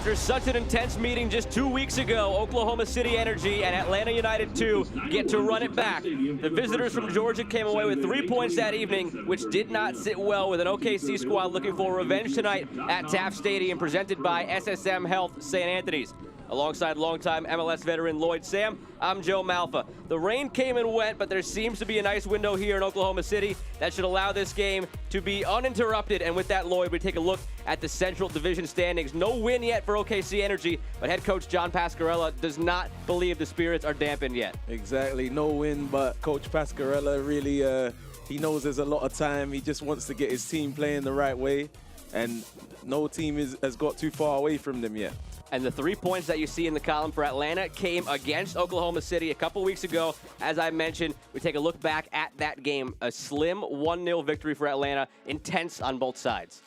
After such an intense meeting just 2 weeks ago, Oklahoma City Energy and Atlanta United 2 get to run it back. The visitors from Georgia came away with 3 points that evening, which did not sit well with an OKC squad looking for revenge tonight at Taft Stadium, presented by SSM Health St. Anthony's. Alongside longtime MLS veteran Lloyd Sam, I'm Joe Malfa. The rain came and went, but there seems to be a nice window here in Oklahoma City that should allow this game to be uninterrupted. And with that, Lloyd, we take a look at the Central Division standings. No win yet for OKC Energy, but head coach John Pascarella does not believe the spirits are dampened yet. Exactly, no win, but Coach Pascarella really, he knows there's a lot of time. He just wants to get his team playing the right way, and no team has got too far away from them yet. And the 3 points that you see in the column for Atlanta came against Oklahoma City a couple weeks ago. As I mentioned, we take a look back at that game. A slim 1-0 victory for Atlanta, intense on both sides.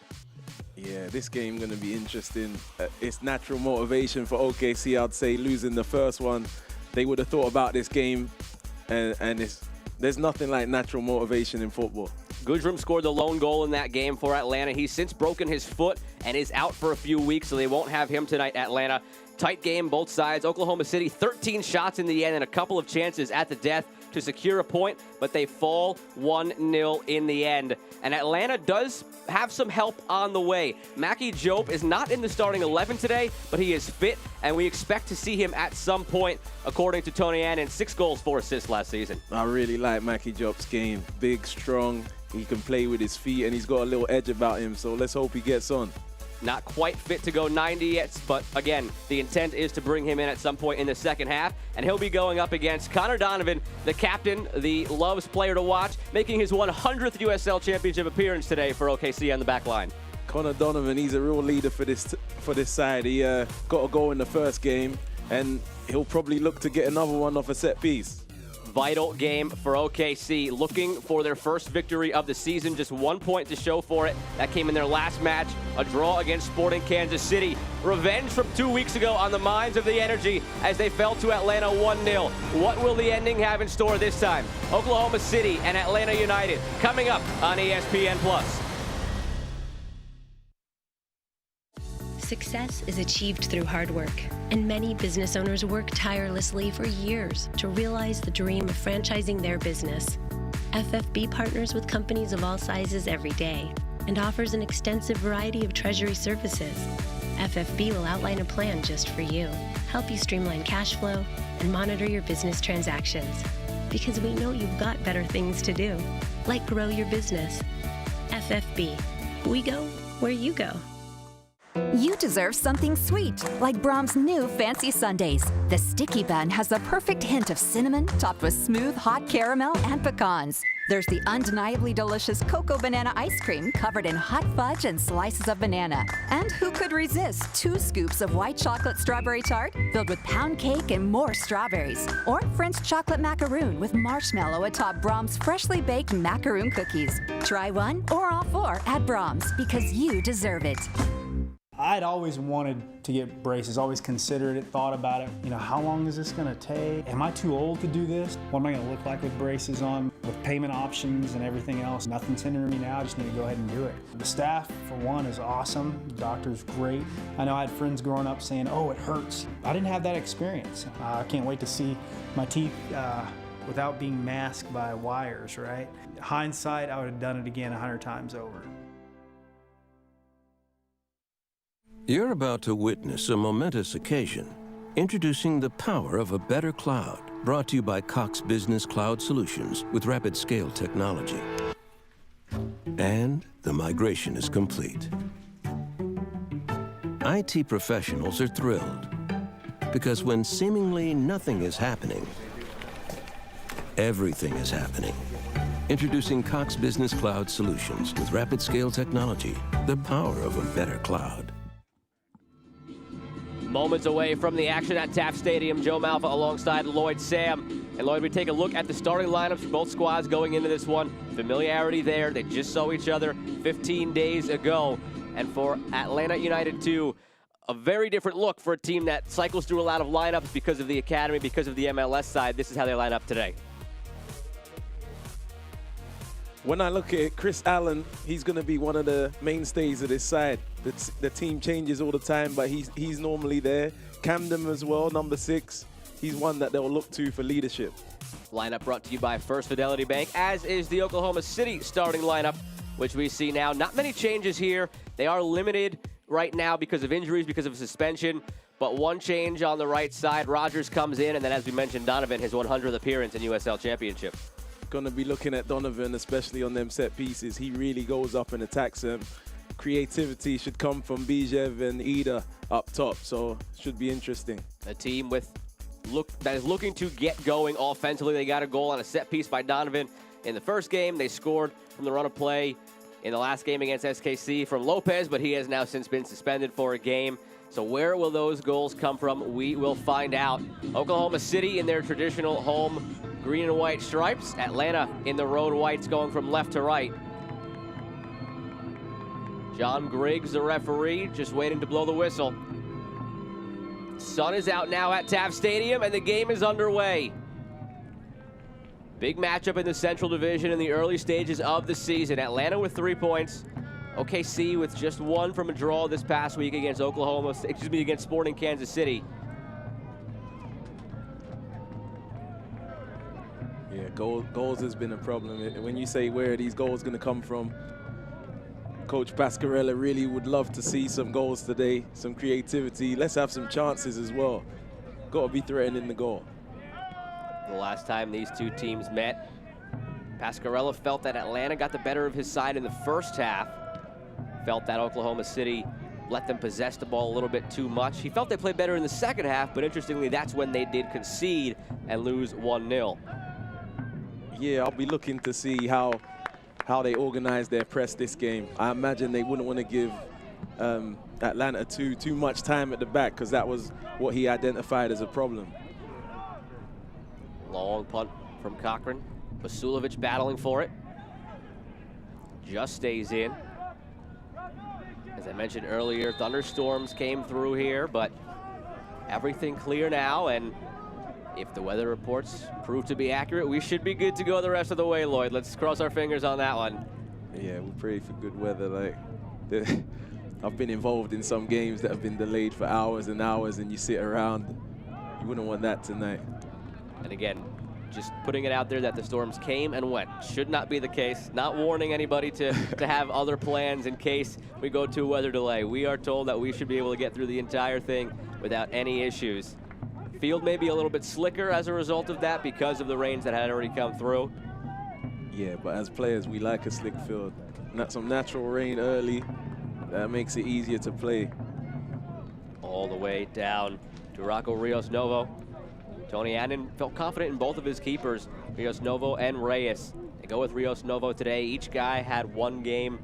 Yeah, this game going to be interesting. It's natural motivation for OKC, I'd say. Losing the first one, they would have thought about this game, and there's nothing like natural motivation in football. Gudrum scored the lone goal in that game for Atlanta. He's since broken his foot and is out for a few weeks, so they won't have him tonight, Atlanta. Tight game, both sides. Oklahoma City, 13 shots in the end and a couple of chances at the death to secure a point, but they fall 1-0 in the end. And Atlanta does have some help on the way. Mackie Jope is not in the starting 11 today, but he is fit, and we expect to see him at some point, according to Tony Annan. 6 goals, 4 assists last season. I really like Mackie Jope's game. Big, strong, he can play with his feet, and he's got a little edge about him, so let's hope he gets on. Not quite fit to go 90 yet, but again, the intent is to bring him in at some point in the second half, and he'll be going up against Connor Donovan, the captain, the Loves player to watch, making his 100th USL Championship appearance today for OKC on the back line. Connor Donovan, he's a real leader for this side. He got a goal in the first game, and he'll probably look to get another one off a set piece. Vital game for OKC, looking for their first victory of the season. Just 1 point to show for it. That came in their last match, a draw against Sporting Kansas City. Revenge from 2 weeks ago on the minds of the Energy as they fell to Atlanta 1-0. What will the ending have in store this time? Oklahoma City and Atlanta United coming up on ESPN+. Success is achieved through hard work, and many business owners work tirelessly for years to realize the dream of franchising their business. FFB partners with companies of all sizes every day and offers an extensive variety of treasury services. FFB will outline a plan just for you, help you streamline cash flow, and monitor your business transactions. Because we know you've got better things to do, like grow your business. FFB. We go where you go. You deserve something sweet, like Brahms' new Fancy Sundaes. The sticky bun has the perfect hint of cinnamon, topped with smooth, hot caramel and pecans. There's the undeniably delicious cocoa banana ice cream covered in hot fudge and slices of banana. And who could resist 2 scoops of white chocolate strawberry tart filled with pound cake and more strawberries? Or French chocolate macaroon with marshmallow atop Brahms' freshly baked macaroon cookies. Try one or all 4 at Brahms, because you deserve it. I'd always wanted to get braces, always considered it, thought about it. You know, how long is this gonna take? Am I too old to do this? What am I gonna look like with braces on? With payment options and everything else, nothing's hindering me now, I just need to go ahead and do it. The staff, for one, is awesome. The doctor's great. I know I had friends growing up saying, oh, it hurts. I didn't have that experience. I can't wait to see my teeth without being masked by wires, right? Hindsight, I would have done it again 100 times over. You're about to witness a momentous occasion. Introducing the power of a better cloud, brought to you by Cox Business Cloud Solutions with rapid scale technology. And the migration is complete. IT professionals are thrilled, because when seemingly nothing is happening, everything is happening. Introducing Cox Business Cloud Solutions with rapid scale technology, the power of a better cloud. Moments away from the action at Taft Stadium, Joe Malfa alongside Lloyd Sam. And Lloyd, we take a look at the starting lineups for both squads going into this one. Familiarity there. They just saw each other 15 days ago. And for Atlanta United 2, a very different look for a team that cycles through a lot of lineups because of the academy, because of the MLS side. This is how they line up today. when I look at it, Chris Allen, he's going to be one of the mainstays of this side. The team changes all the time, but he's normally there. Camden as well, number 6. He's one that they'll look to for leadership. Lineup brought to you by First Fidelity Bank, as is the Oklahoma City starting lineup, which we see now. Not many changes here. They are limited right now because of injuries, because of suspension. But one change on the right side. Rogers comes in, and then, as we mentioned, Donovan, his 100th appearance in USL Championship. Going to be looking at Donovan, especially on them set pieces. He really goes up and attacks them. Creativity should come from Bijev and Ida up top, so should be interesting. A team that is looking to get going offensively. They got a goal on a set piece by Donovan in the first game. They scored from the run of play in the last game against SKC from Lopez, but he has now since been suspended for a game. So where will those goals come from? We will find out. Oklahoma City in their traditional home green and white stripes. Atlanta in the road whites, going from left to right. John Griggs, the referee, just waiting to blow the whistle. Sun is out now at Taft Stadium, and the game is underway. Big matchup in the Central Division in the early stages of the season. Atlanta with 3 points. OKC with just 1 from a draw this past week against against Sporting Kansas City. Yeah, goals has been a problem. When you say where are these goals going to come from, Coach Pascarella really would love to see some goals today, some creativity. Let's have some chances as well. Got to be threatening the goal. The last time these two teams met, Pascarella felt that Atlanta got the better of his side in the first half. Felt that Oklahoma City let them possess the ball a little bit too much. He felt they played better in the second half, but interestingly, that's when they did concede and lose 1-0. Yeah, I'll be looking to see how they organize their press this game. I imagine they wouldn't want to give Atlanta too much time at the back, because that was what he identified as a problem. Long punt from Cochran. Vasilovic battling for it. Just stays in. As I mentioned earlier, thunderstorms came through here, but everything clear now, and if the weather reports prove to be accurate, we should be good to go the rest of the way, Lloyd. Let's cross our fingers on that one. Yeah, we pray for good weather. I've been involved in some games that have been delayed for hours and hours, and you sit around. You wouldn't want that tonight. And again, just putting it out there that the storms came and went. Should not be the case. Not warning anybody to have other plans in case we go to a weather delay. We are told that we should be able to get through the entire thing without any issues. Field may be a little bit slicker as a result of that because of the rains that had already come through. Yeah, but as players, we like a slick field. Some natural rain early, that makes it easier to play. All the way down to Rocco Rios Novo. Tony Annan felt confident in both of his keepers, Rios Novo and Reyes. They go with Rios Novo today. Each guy had 1 game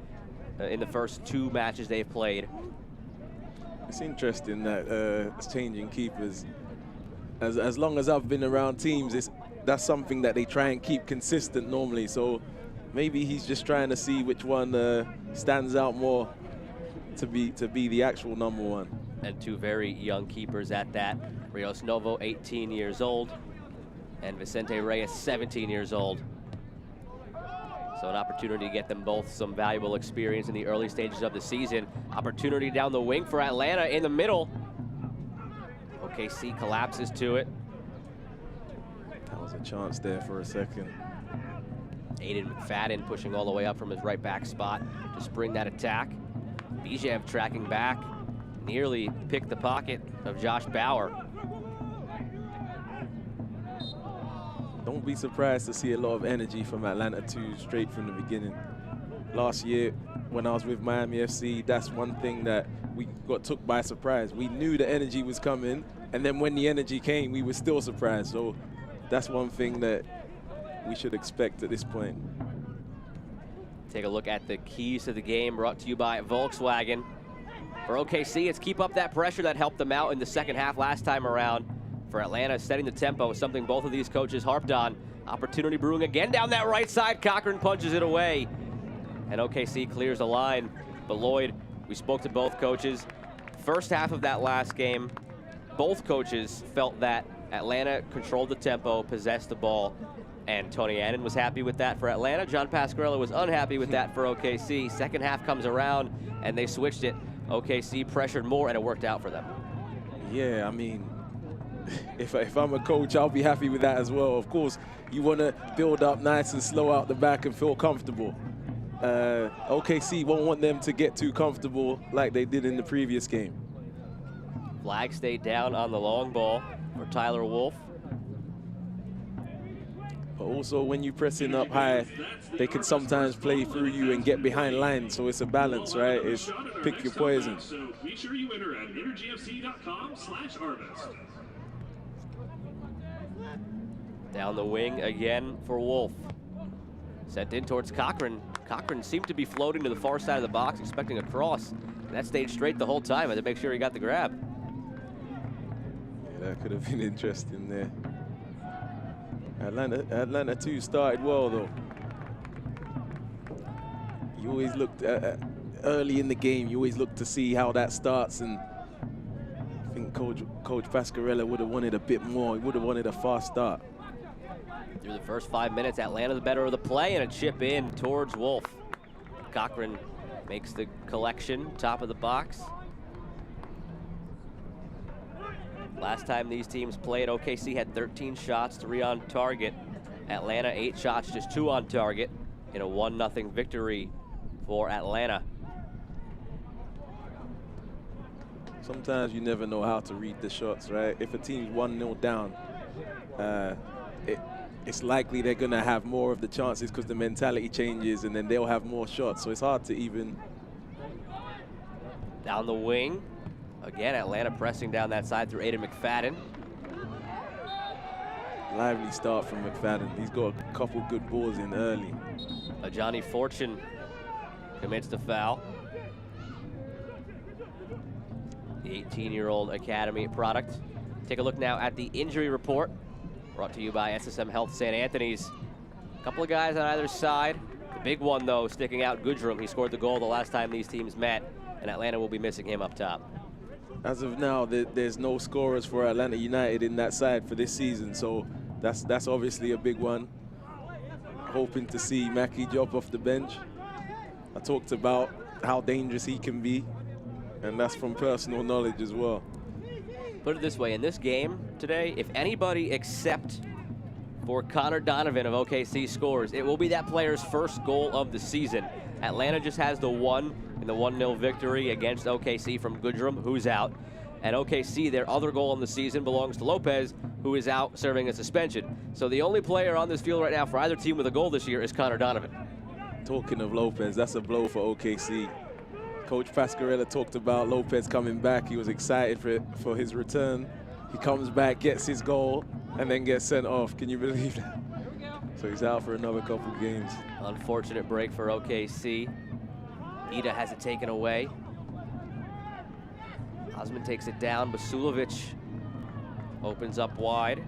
in the first 2 matches they've played. It's interesting that it's changing keepers. As long as I've been around teams, that's something that they try and keep consistent normally. So maybe he's just trying to see which one stands out more to be the actual number 1. And 2 very young keepers at that. Rios Novo, 18 years old, and Vicente Reyes, 17 years old. So an opportunity to get them both some valuable experience in the early stages of the season. Opportunity down the wing for Atlanta in the middle. OKC collapses to it. That was a chance there for a second. Aiden McFadden pushing all the way up from his right back spot to spring that attack. Bijev tracking back, nearly picked the pocket of Josh Bauer. Don't be surprised to see a lot of energy from Atlanta too, straight from the beginning. Last year, when I was with Miami FC, that's one thing that we got took by surprise. We knew the energy was coming, and then when the energy came, we were still surprised. So that's one thing that we should expect at this point. Take a look at the keys to the game, brought to you by Volkswagen. For OKC, it's keep up that pressure that helped them out in the second half last time around. For Atlanta, setting the tempo is something both of these coaches harped on. Opportunity brewing again down that right side. Cochran punches it away, and OKC clears the line. But Lloyd, we spoke to both coaches. First half of that last game, both coaches felt that Atlanta controlled the tempo, possessed the ball. And Tony Annan was happy with that for Atlanta. John Pasquarella was unhappy with that for OKC. Second half comes around, and they switched it. OKC pressured more, and it worked out for them. Yeah, I mean, if I'm a coach, I'll be happy with that as well. Of course, you want to build up nice and slow out the back and feel comfortable. OKC won't want them to get too comfortable like they did in the previous game. Flag stayed down on the long ball for Tyler Wolf. But also, when you're pressing up high, they can sometimes play through you and get behind lines. So it's a balance, right? It's pick your poison. So make sure you enter at energyfc.com/harvest. Down the wing again for Wolf. Sent in towards Cochran. Cochran seemed to be floating to the far side of the box, expecting a cross. And that stayed straight the whole time. I had to make sure he got the grab. Yeah, that could have been interesting there. Atlanta too started well though. You always looked early in the game. You always look to see how that starts, and I think Coach Pasquarella would have wanted a bit more. He would have wanted a fast start. Through the first 5 minutes, Atlanta the better of the play, and a chip in towards Wolf. Cochran makes the collection, top of the box. Last time these teams played, OKC had 13 shots, 3 on target. Atlanta 8 shots, just 2 on target in a 1-0 victory for Atlanta. Sometimes you never know how to read the shots, right? If a team's 1-0 down, it's likely they're going to have more of the chances because the mentality changes, and then they'll have more shots. So it's hard to even. Down the wing. Again, Atlanta pressing down that side through Aiden McFadden. Lively start from McFadden. He's got a couple good balls in early. Johnny Fortune commits the foul. The 18-year-old Academy product. Take a look now at the injury report, brought to you by SSM Health St. Anthony's. A couple of guys on either side. The big one, though, sticking out, Goodrum. He scored the goal the last time these teams met, and Atlanta will be missing him up top. As of now, there's no scorers for Atlanta United in that side for this season, so that's obviously a big one. Hoping to see Mackie drop off the bench. I talked about how dangerous he can be, and that's from personal knowledge as well. Put it this way, in this game today, if anybody except for Connor Donovan of OKC scores, it will be that player's first goal of the season. Atlanta just has the one in the 1-0 victory against OKC from Goodrum, who's out. And OKC, their other goal in the season belongs to Lopez, who is out serving a suspension. So the only player on this field right now for either team with a goal this year is Connor Donovan. Talking of Lopez, that's a blow for OKC. Coach Pasquarella talked about Lopez coming back. He was excited for his return. He comes back, gets his goal, and then gets sent off. Can you believe that? So he's out for another couple games. Unfortunate break for OKC. Ida has it taken away. Osman takes it down. Basulovic opens up wide.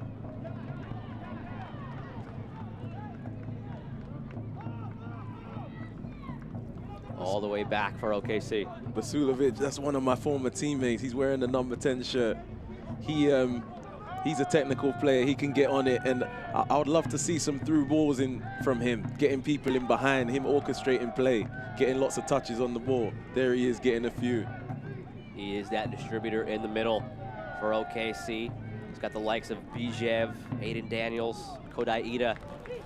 All the way back for OKC. Basulovic, that's one of my former teammates. He's wearing the number 10 shirt. He's a technical player. He can get on it, and I would love to see some through balls from him, getting people in behind him, orchestrating play, getting lots of touches on the ball. There he is, getting a few. He is that distributor in the middle for OKC. He's got the likes of Bijev, Aiden Daniels, Kodai Ida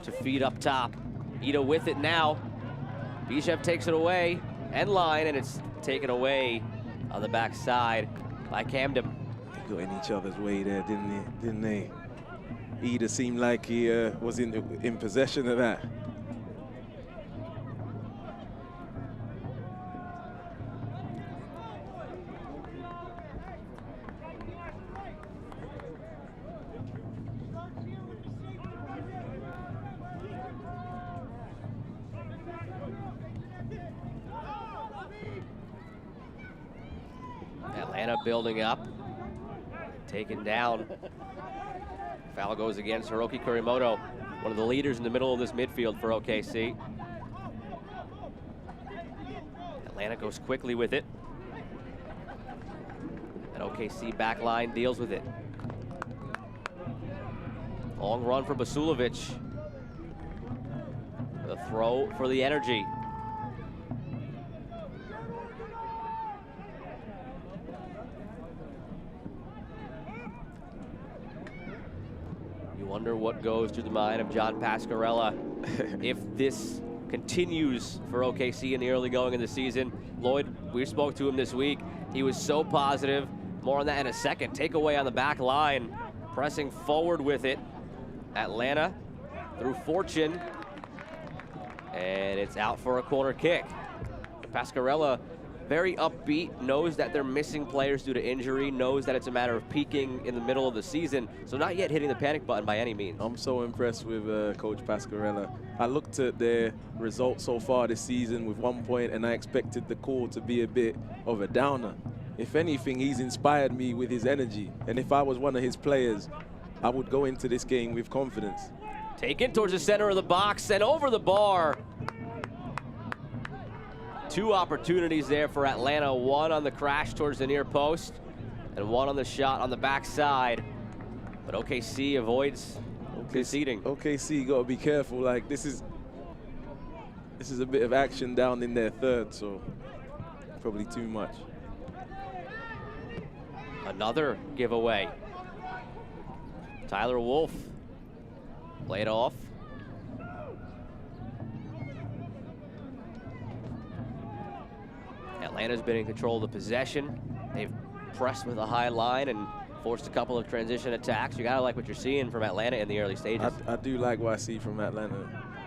to feed up top. Ida with it now. Bijev takes it away, end line, and it's taken away on the backside by Camden. They got in each other's way there, didn't they? Ida seemed like he was in possession of that. Atlanta building up, taken down. Foul goes against Hiroki Kurimoto, one of the leaders in the middle of this midfield for OKC. Atlanta goes quickly with it. And OKC back line deals with it. Long run for Basulovic. throw for the Energy. You wonder what goes through the mind of John Pascarella if this continues for OKC in the early going of the season. Lloyd, we spoke to him this week. He was so positive. More on that in a second. Takeaway on the back line, pressing forward with it. Atlanta through Fortune, and it's out for a corner kick. Pascarella, very upbeat, knows that they're missing players due to injury, knows that it's a matter of peaking in the middle of the season, so not yet hitting the panic button by any means. I'm so impressed with Coach Pascarella. I looked at their results so far this season with 1 point, and I expected the call to be a bit of a downer. If anything, he's inspired me with his energy, and if I was one of his players, I would go into this game with confidence. Taken towards the center of the box and over the bar. Two opportunities there for Atlanta, one on the crash towards the near post and one on the shot on the backside. But OKC avoids conceding. OKC got to be careful. Like, this is a bit of action down in their third, so probably too much. Another giveaway. Tyler Wolf played off. Atlanta's been in control of the possession. They've pressed with a high line and forced a couple of transition attacks. You gotta like what you're seeing from Atlanta in the early stages. I do like what I see from Atlanta.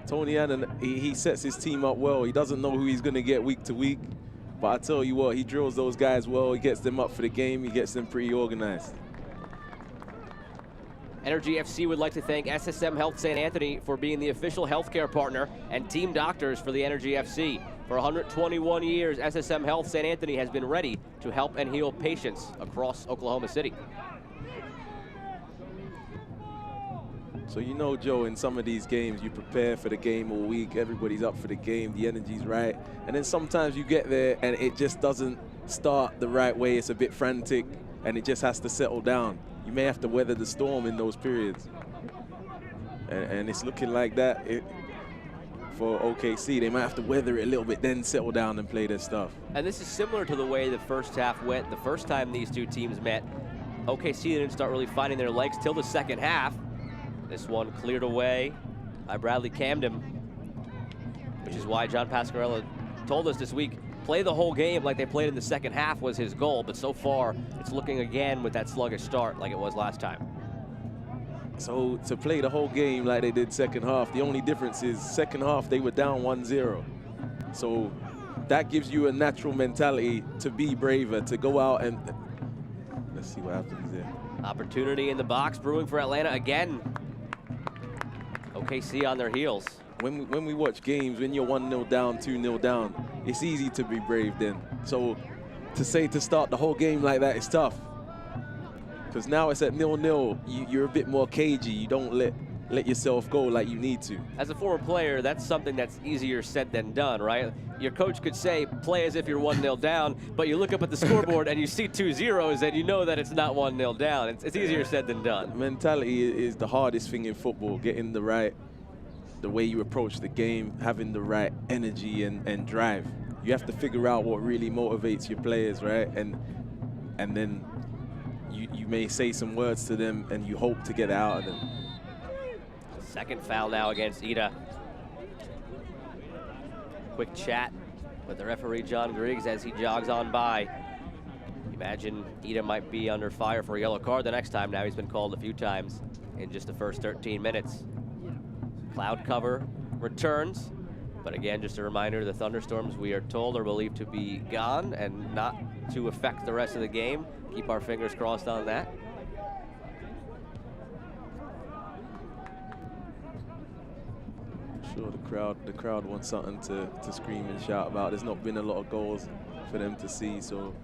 Tony Allen, he sets his team up well. He doesn't know who he's gonna get week to week, but I tell you what, he drills those guys well. He gets them up for the game. He gets them pretty organized. Energy FC would like to thank SSM Health St. Anthony for being the official healthcare partner and team doctors for the Energy FC. For 121 years, SSM Health St. Anthony has been ready to help and heal patients across Oklahoma City. So you know, Joe, in some of these games, you prepare for the game all week. Everybody's up for the game. The energy's right. And then sometimes you get there and it just doesn't start the right way. It's a bit frantic and it just has to settle down. You may have to weather the storm in those periods. And it's looking like that for OKC. They might have to weather it a little bit, then settle down and play their stuff. And this is similar to the way the first half went the first time these two teams met. OKC didn't start really finding their legs till the second half. This one cleared away by Bradley Camden, which is why John Pascarella told us this week, play the whole game like they played in the second half was his goal, but so far it's looking again with that sluggish start like it was last time. So to play the whole game like they did second half, the only difference is second half they were down 1-0. So that gives you a natural mentality to be braver, to go out and let's see what happens there. Opportunity in the box brewing for Atlanta again. OKC on their heels. When we watch games, when you're 1-0 down, 2-0 down, it's easy to be brave then. So to start the whole game like that is tough. Because now it's at 0-0, you're a bit more cagey. You don't let yourself go like you need to. As a former player, that's something that's easier said than done, right? Your coach could say, play as if you're 1-0 down, but you look up at the scoreboard and you see 2 zeros and you know that it's not 1-0 down. It's easier said than done. Mentality is the hardest thing in football, getting the way you approach the game, having the right energy and drive. You have to figure out what really motivates your players, right? And then you may say some words to them and you hope to get out of them. Second foul now against Ida. Quick chat with the referee, John Griggs, as he jogs on by. Imagine Ida might be under fire for a yellow card the next time. Now he's been called a few times in just the first 13 minutes. Cloud cover returns, but again, just a reminder, the thunderstorms we are told are believed to be gone and not to affect the rest of the game. Keep our fingers crossed on that. Sure, the crowd wants something to scream and shout about. There's not been a lot of goals for them to see, so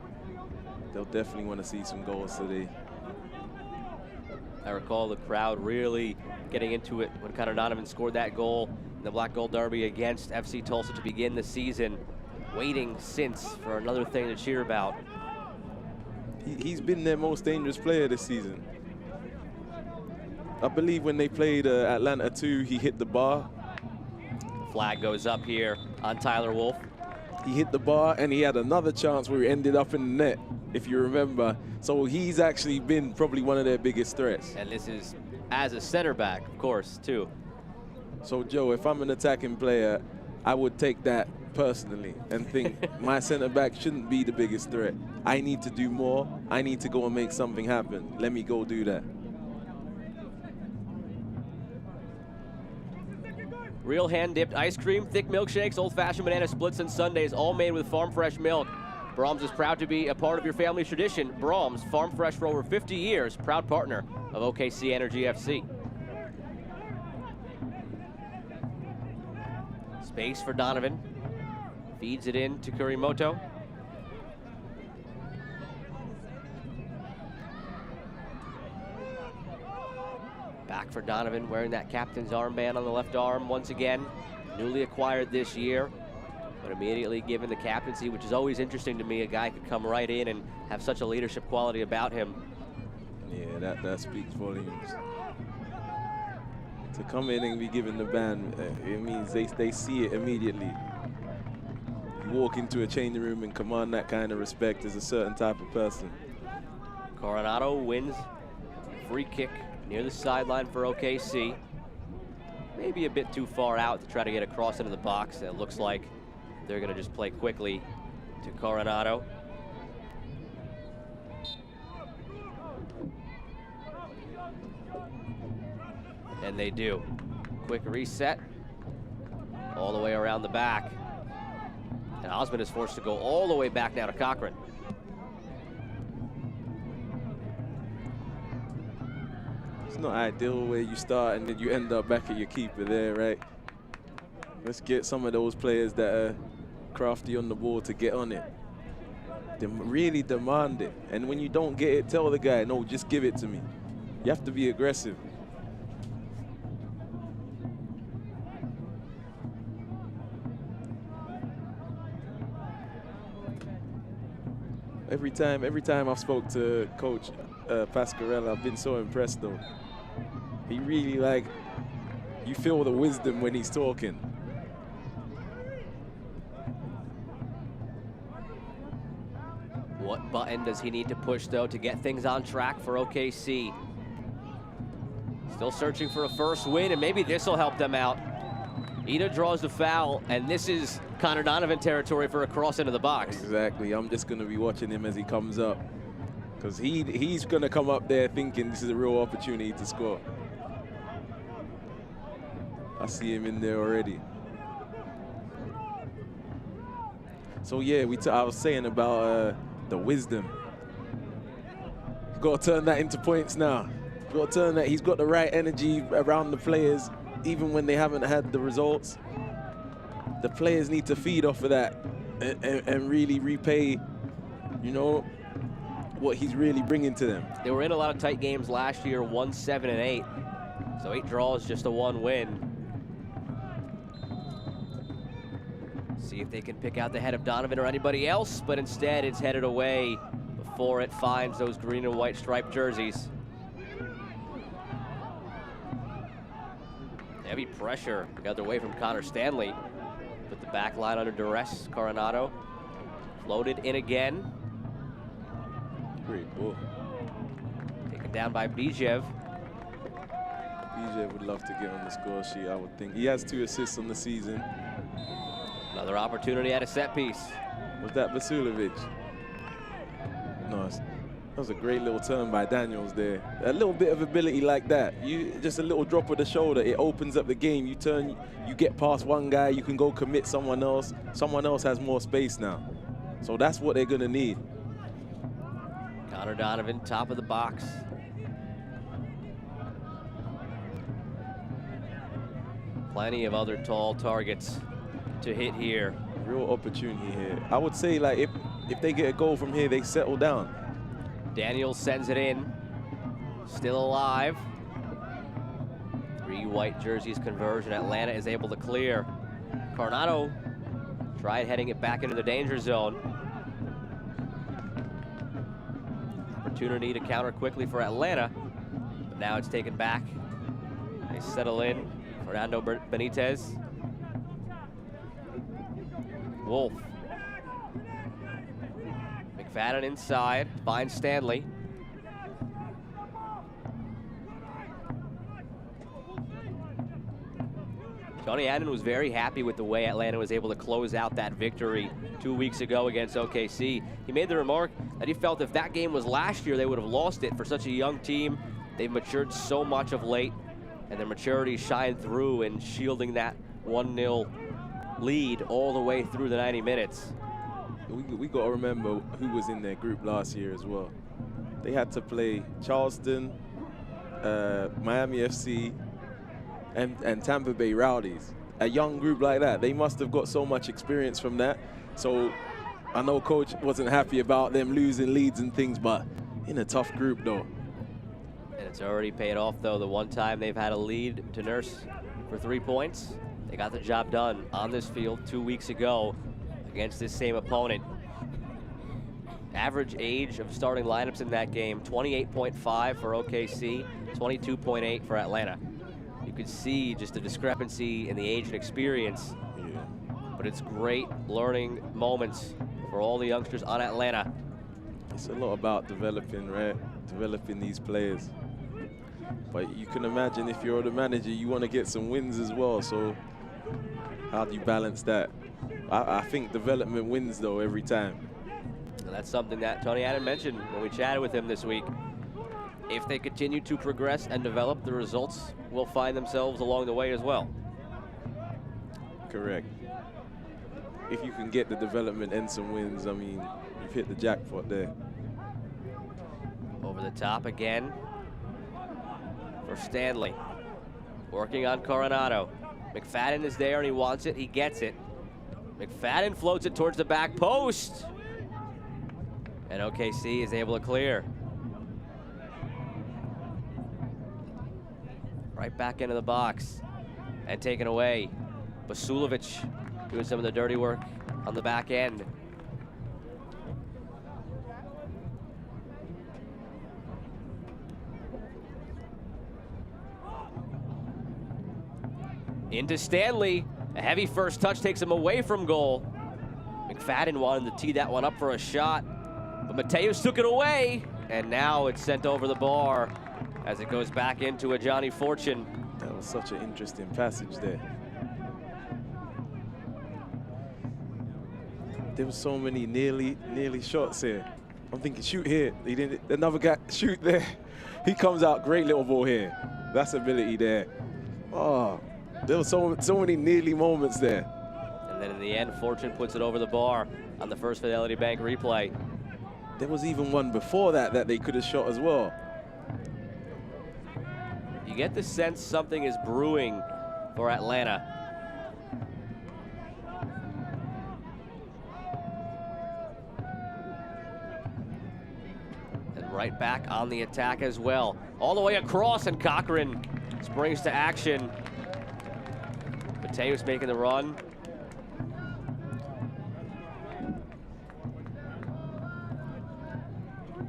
they'll definitely want to see some goals today. I recall the crowd really getting into it when Connor Donovan scored that goal in the Black Gold Derby against FC Tulsa to begin the season. Waiting since for another thing to cheer about. He's been their most dangerous player this season. I believe when they played Atlanta 2, he hit the bar Flag goes up here on Tyler Wolff. He hit the bar, and he had another chance where he ended up in the net, if you remember. So he's actually been probably one of their biggest threats. And this is as a center back, of course, too. So, Joe, if I'm an attacking player, I would take that personally and think my center back shouldn't be the biggest threat. I need to do more. I need to go and make something happen. Let me go do that. Real hand-dipped ice cream, thick milkshakes, old-fashioned banana splits, and sundaes, all made with farm-fresh milk. Brahms is proud to be a part of your family's tradition. Brahms, farm fresh for over 50 years, proud partner of OKC Energy FC. Space for Donovan. Feeds it in to Kurimoto. Back for Donovan, wearing that captain's armband on the left arm once again. Newly acquired this year, but immediately given the captaincy, which is always interesting to me. A guy could come right in and have such a leadership quality about him. Yeah, that speaks volumes. To come in and be given the band, it means they see it immediately. You walk into a changing room and command that kind of respect as a certain type of person. Coronado wins. Free kick near the sideline for OKC. Maybe a bit too far out to try to get across into the box. It looks like they're going to just play quickly to Coronado. And they do. Quick reset. All the way around the back. And Osmond is forced to go all the way back now to Cochran. It's not ideal where you start and then you end up back at your keeper there, right? Let's get some of those players that are crafty on the ball to get on it. Really demand it. And when you don't get it, tell the guy, no, just give it to me. You have to be aggressive. Every time I've spoke to Coach Pasquarella, I've been so impressed though. He really, you feel the wisdom when he's talking. What button does he need to push though to get things on track for OKC? Still searching for a first win, and maybe this will help them out. Ida draws the foul, and this is Connor Donovan territory for a cross into the box. Exactly. I'm just going to be watching him as he comes up, because he's going to come up there thinking this is a real opportunity to score. I see him in there already. So yeah, I was saying about the wisdom. You've got to turn that into points now. You've got to turn that. He's got the right energy around the players, even when they haven't had the results. The players need to feed off of that and really repay, what he's really bringing to them. They were in a lot of tight games last year, 1-7-8. So 8 draws, just a 1 win. See if they can pick out the head of Donovan or anybody else, but instead it's headed away before it finds those green and white striped jerseys. Heavy pressure the other way from Connor Stanley. Put the back line under duress. Coronado floated in again. Great ball. Taken down by Bijev. Bijev would love to get on the score sheet, I would think. He has 2 assists on the season. Another opportunity at a set piece. Was that Vasilovic? No, that was a great little turn by Daniels there. A little bit of ability like that. Just a little drop of the shoulder, it opens up the game. You turn, you get past one guy, you can go commit someone else. Someone else has more space now. So that's what they're gonna need. Connor Donovan, top of the box. Plenty of other tall targets to hit here. Real opportunity here. I would say, if they get a goal from here, they settle down. Daniels sends it in. Still alive. 3 white jerseys conversion. Atlanta is able to clear. Coronado tried heading it back into the danger zone. Opportunity to counter quickly for Atlanta, but now it's taken back. They settle in. Fernando Benitez. Wolf. McFadden inside, finds Stanley. Tony Adden was very happy with the way Atlanta was able to close out that victory 2 weeks ago against OKC. He made the remark that he felt if that game was last year, they would have lost it. For such a young team, they've matured so much of late, and their maturity shined through in shielding that 1-0 lead all the way through the 90 minutes. We got to remember who was in their group last year as well. They had to play Charleston, Miami FC, and Tampa Bay Rowdies. A young group like that, they must have got so much experience from that. So I know coach wasn't happy about them losing leads and things, but in a tough group though. And it's already paid off though. The one time they've had a lead to nurse for 3 points, they got the job done on this field 2 weeks ago against this same opponent. Average age of starting lineups in that game, 28.5 for OKC, 22.8 for Atlanta. You could see just the discrepancy in the age and experience. Yeah. But it's great learning moments for all the youngsters on Atlanta. It's a lot about developing, right? Developing these players. But you can imagine if you're the manager, you want to get some wins as well. So how do you balance that? I think development wins though every time. And that's something that Tony Adden mentioned when we chatted with him this week. If they continue to progress and develop, the results will find themselves along the way as well. Correct. If you can get the development and some wins, I mean, you've hit the jackpot there. Over the top again for Stanley. Working on Coronado. McFadden is there and he wants it, he gets it. McFadden floats it towards the back post. And OKC is able to clear. Right back into the box and taken away. Basulovic doing some of the dirty work on the back end. Into Stanley. A heavy first touch takes him away from goal. McFadden wanted to tee that one up for a shot, but Mateus took it away, and now it's sent over the bar as it goes back into a Johnny Fortune. That was such an interesting passage there. There were so many nearly shots here. I'm thinking, shoot here. He didn't. Another guy, shoot there. He comes out, great little ball here. That's ability there. Oh, there were so many nearly moments there. And then in the end, Fortune puts it over the bar on the First Fidelity Bank replay. There was even one before that they could have shot as well. You get the sense something is brewing for Atlanta. And right back on the attack as well. All the way across, and Cochran springs to action. Mateus making the run.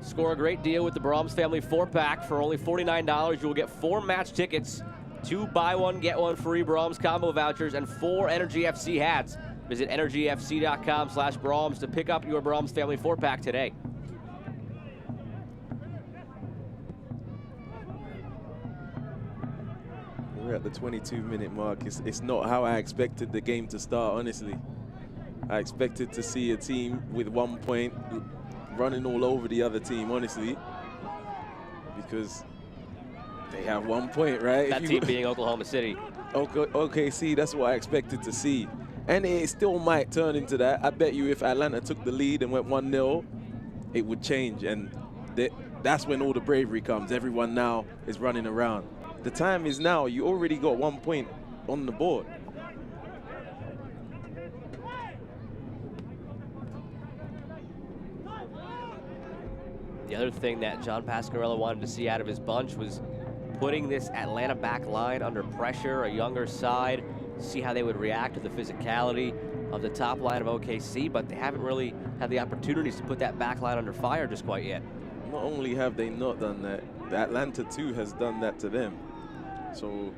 Score a great deal with the Brahms Family 4-pack. For only $49, you will get 4 match tickets, 2 buy one, get one free Brahms combo vouchers, and 4 Energy FC hats. Visit energyfc.com/Brahms to pick up your Brahms Family 4-pack today. We're at the 22-minute mark. It's not how I expected the game to start, honestly. I expected to see a team with 1 point running all over the other team, honestly, because they have 1 point, right? That team being Oklahoma City. OKC, that's what I expected to see. And it still might turn into that. I bet you if Atlanta took the lead and went 1-0, it would change. And that's when all the bravery comes. Everyone now is running around. The time is now. You already got 1 point on the board. The other thing that John Pasquarella wanted to see out of his bunch was putting this Atlanta back line under pressure, a younger side, see how they would react to the physicality of the top line of OKC, but they haven't really had the opportunities to put that back line under fire just quite yet. Not only have they not done that, Atlanta too has done that to them. So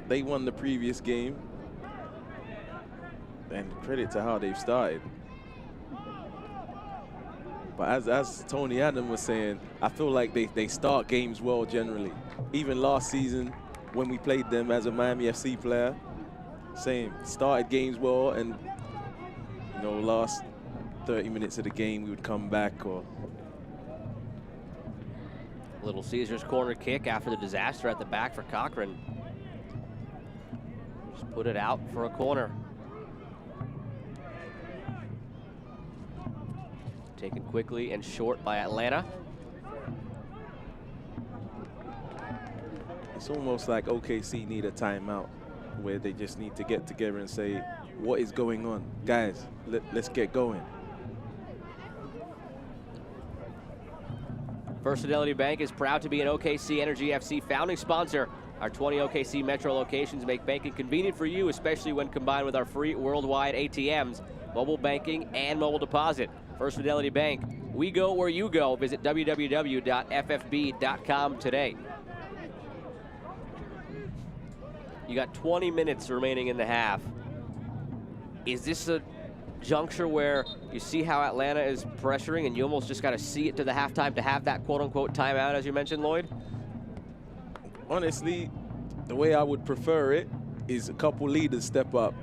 they won the previous game. And credit to how they've started. But as Tony Adam was saying, I feel like they start games well generally. Even last season when we played them as a Miami FC player, same, started games well, and you know, last 30 minutes of the game we would come back. Or Little Caesars corner kick after the disaster at the back for Cochran. Just put it out for a corner. Taken quickly and short by Atlanta. it's almost like OKC need a timeout where they just need to get together and say, what is going on? Guys, let's get going. First Fidelity Bank is proud to be an OKC Energy FC founding sponsor. Our 20 OKC Metro locations make banking convenient for you, especially when combined with our free worldwide ATMs, mobile banking, and mobile deposit. First Fidelity Bank, we go where you go. Visit www.ffb.com today. You got 20 minutes remaining in the half. Is this a juncture where you see how Atlanta is pressuring and you almost just got to see it to the halftime to have that quote-unquote timeout, as you mentioned, Lloyd? Honestly, the way I would prefer it is a couple leaders step up.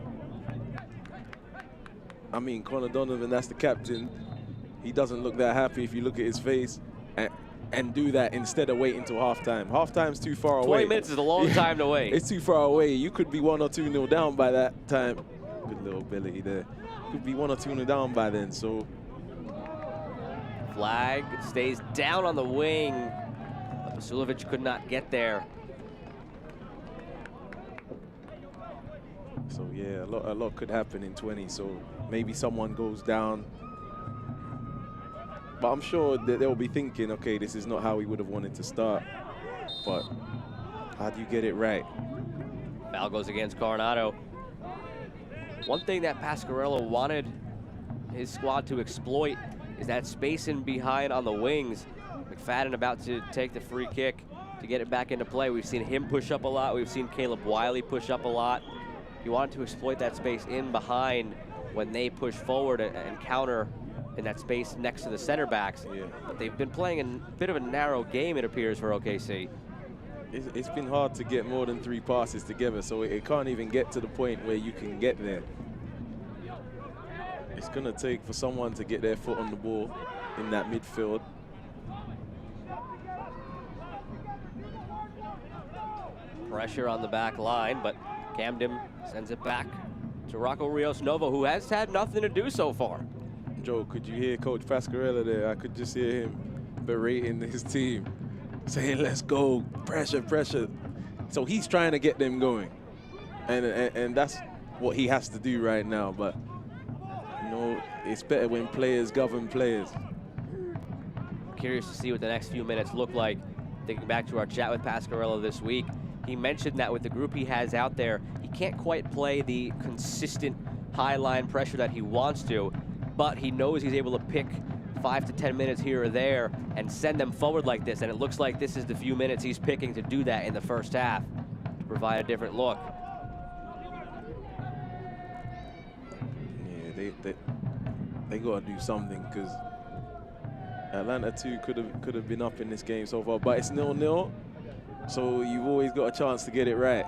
I mean, Connor Donovan, that's the captain. He doesn't look that happy if you look at his face, and do that instead of waiting until halftime. Halftime's too far away. 20 minutes is a long time to wait. It's too far away. You could be 1 or 2-0 down by that time. Good little ability there. Could be 1 or 2-0 down by then, so. Flag stays down on the wing. But Vasilovic could not get there. So yeah, a lot could happen in 20, so maybe someone goes down. But I'm sure that they'll be thinking, okay, this is not how we would have wanted to start. But how do you get it right? Foul goes against Coronado. One thing that Pasquarello wanted his squad to exploit is that space in behind on the wings. McFadden about to take the free kick to get it back into play. We've seen him push up a lot. We've seen Caleb Wiley push up a lot. He wanted to exploit that space in behind when they push forward and counter in that space next to the center backs. Yeah. But they've been playing a bit of a narrow game, it appears, for OKC. It's been hard to get more than 3 passes together, so it can't even get to the point where you can get there. It's going to take for someone to get their foot on the ball in that midfield. Pressure on the back line, but Camden sends it back to Rocco Rios Novo, who has had nothing to do so far. Joe, could you hear Coach Pasquarello there? I could just hear him berating his team, saying, let's go, pressure, pressure. So he's trying to get them going. And that's what he has to do right now. But, you know, it's better when players govern players. Curious to see what the next few minutes look like. Thinking back to our chat with Pasquarello this week, he mentioned that with the group he has out there, he can't quite play the consistent high line pressure that he wants to, but he knows he's able to pick 5 to 10 minutes here or there and send them forward like this. And it looks like this is the few minutes he's picking to do that in the first half to provide a different look. Yeah, they got to do something, because Atlanta too could have been up in this game so far, but it's 0-0, so you've always got a chance to get it right.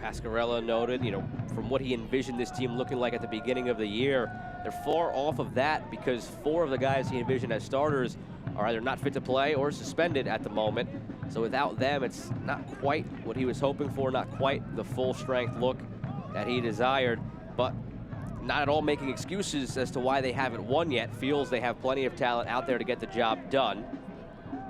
Pasquarello noted, you know, from what he envisioned this team looking like at the beginning of the year, they're far off of that because 4 of the guys he envisioned as starters are either not fit to play or suspended at the moment. So without them, it's not quite what he was hoping for, not quite the full strength look that he desired, but not at all making excuses as to why they haven't won yet. Feels they have plenty of talent out there to get the job done,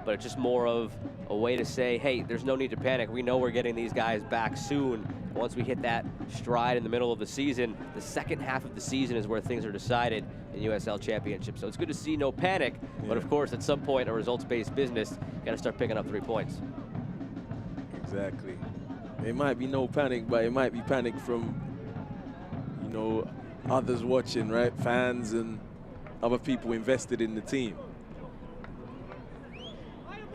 but it's just more of a way to say, hey, there's no need to panic. We know we're getting these guys back soon. Once we hit that stride in the middle of the season, the second half of the season is where things are decided in USL Championship. So it's good to see no panic, but of course, at some point, a results-based business, got to start picking up 3 points. Exactly. It might be no panic, but it might be panic from, you know, others watching, right? Fans and other people invested in the team.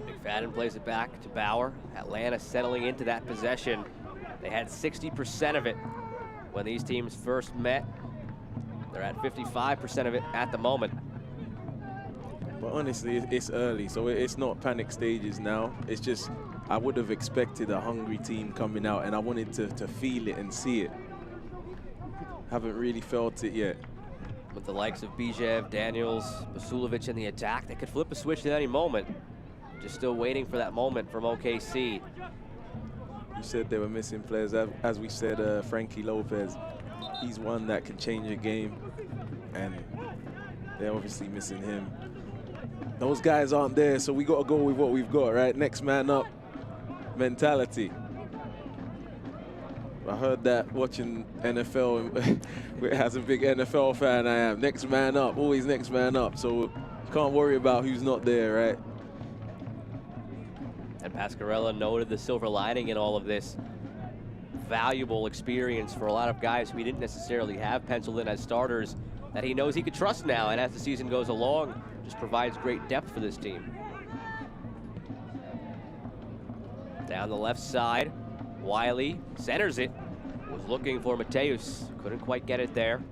McFadden plays it back to Bauer. Atlanta settling into that possession. They had 60% of it when these teams first met. They're at 55% of it at the moment. But honestly, it's early, so it's not panic stages now. It's just, I would have expected a hungry team coming out, and I wanted to feel it and see it. Haven't really felt it yet. With the likes of Bijev, Daniels, Vasilovic in the attack, they could flip a switch at any moment. Just still waiting for that moment from OKC. You said they were missing players. As we said, Frankie Lopez, he's one that can change a game, and they're obviously missing him. Those guys aren't there, so we got to go with what we've got, right? Next man up mentality. I heard that watching NFL, as a big NFL fan I am. Next man up, always next man up. So you can't worry about who's not there, right? And Pasquarella noted the silver lining in all of this. Valuable experience for a lot of guys who he didn't necessarily have penciled in as starters, that he knows he could trust now, and as the season goes along, just provides great depth for this team. Down the left side, Wiley centers it. Was looking for Mateus, couldn't quite get it there.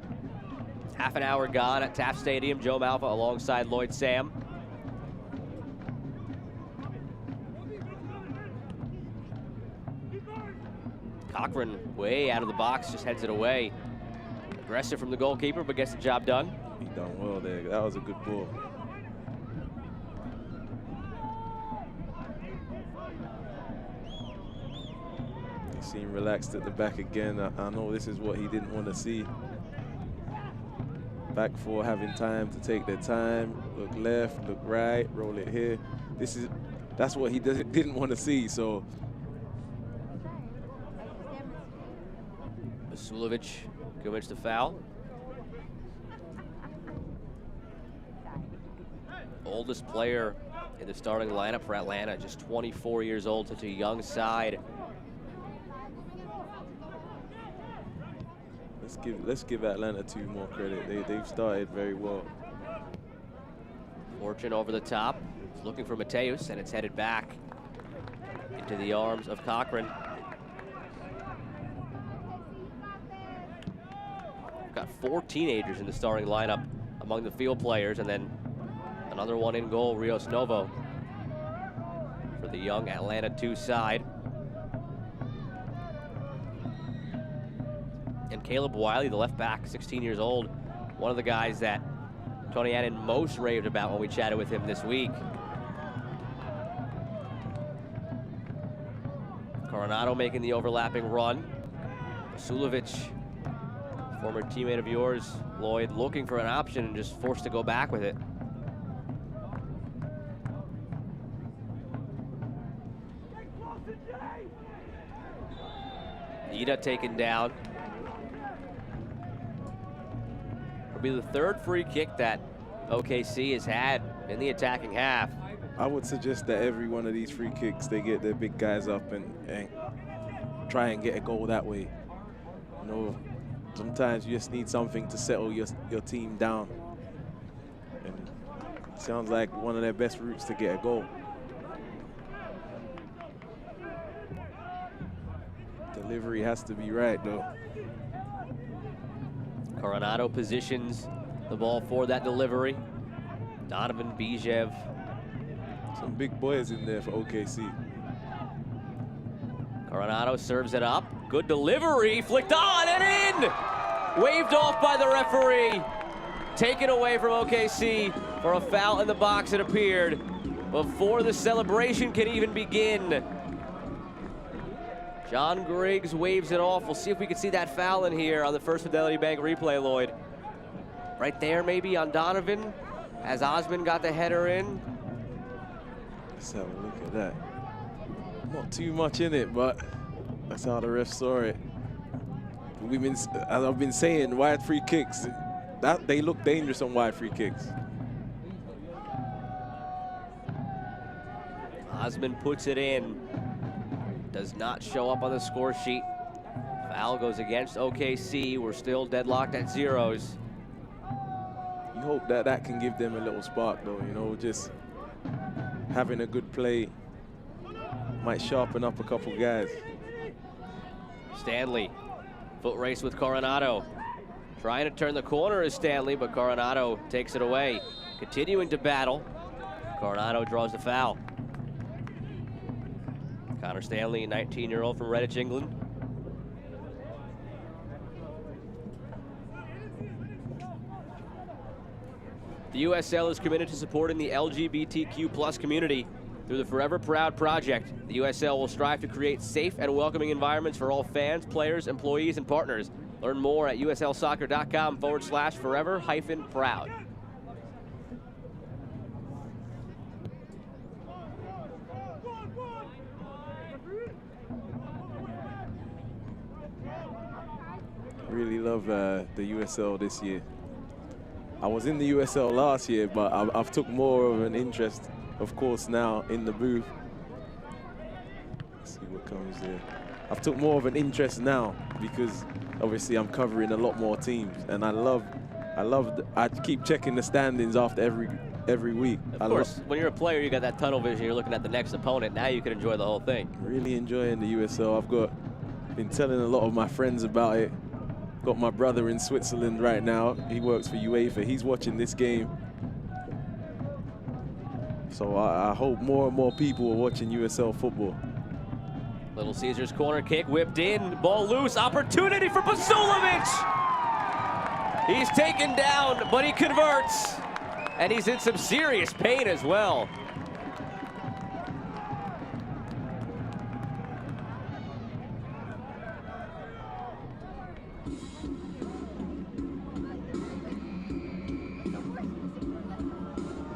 Half an hour gone at Taft Stadium. Joe Malfa alongside Lloyd Sam. Cochran way out of the box, just heads it away. Aggressive from the goalkeeper, but gets the job done. He done well there. That was a good ball. He seemed relaxed at the back again. I know this is what he didn't want to see. Back four having time to take their time, look left, look right, roll it here. That's what he didn't want to see. So Vasilovic commits the foul. Oldest player in the starting lineup for Atlanta, just 24 years old, such a young side. Let's give Atlanta 2 more credit. They've started very well. Fortune over the top, looking for Mateus, and it's headed back into the arms of Cochran. Got 4 teenagers in the starting lineup among the field players, and then another one in goal, Rios Novo, for the young Atlanta 2 side. And Caleb Wiley, the left back, 16 years old, one of the guys that Tony Annan most raved about when we chatted with him this week. Coronado making the overlapping run. Vasilovic, former teammate of yours, Lloyd, looking for an option and just forced to go back with it. Ida taken down. It'll be the 3rd free kick that OKC has had in the attacking half. I would suggest that every one of these free kicks, they get their big guys up and try and get a goal that way. You know, sometimes you just need something to settle your team down. And it sounds like one of their best routes to get a goal. Delivery has to be right, though. Coronado positions the ball for that delivery. Donovan, Bijev. Some big boys in there for OKC. Coronado serves it up. Good delivery, flicked on and in! Waved off by the referee. Taken away from OKC for a foul in the box, it appeared, before the celebration can even begin. John Griggs waves it off. We'll see if we can see that foul in here on the First Fidelity Bank replay, Lloyd. Right there, maybe on Donovan, as Osman got the header in. Let's have a look at that. Not too much in it, but that's how the ref saw it. As I've been saying, wide free kicks, they look dangerous on wide free kicks. Osman puts it in. Does not show up on the score sheet. Foul goes against OKC. We're still deadlocked at 0s. You hope that that can give them a little spark, though. You know, just having a good play might sharpen up a couple guys. Stanley Foot race with Coronado. Trying to turn the corner is Stanley, but Coronado takes it away. Continuing to battle. Coronado draws the foul. Connor Stanley, 19-year-old from Redditch, England. The USL is committed to supporting the LGBTQ+ community through the Forever Proud project. The USL will strive to create safe and welcoming environments for all fans, players, employees, and partners. Learn more at uslsoccer.com/forever-proud. Really love the USL this year. I was in the USL last year, but I've took more of an interest, of course, now in the booth. Let's see what comes there. I've took more of an interest now because obviously I'm covering a lot more teams, and I keep checking the standings after every week. Of course, when you're a player, you got that tunnel vision. You're looking at the next opponent. Now you can enjoy the whole thing. Really enjoying the USL. I've been telling a lot of my friends about it. Got my brother in Switzerland right now. He works for UEFA. He's watching this game. So I hope more and more people are watching USL football. Little Caesars corner kick whipped in, ball loose, opportunity for Pasulovic. He's taken down, but he converts. And he's in some serious pain as well.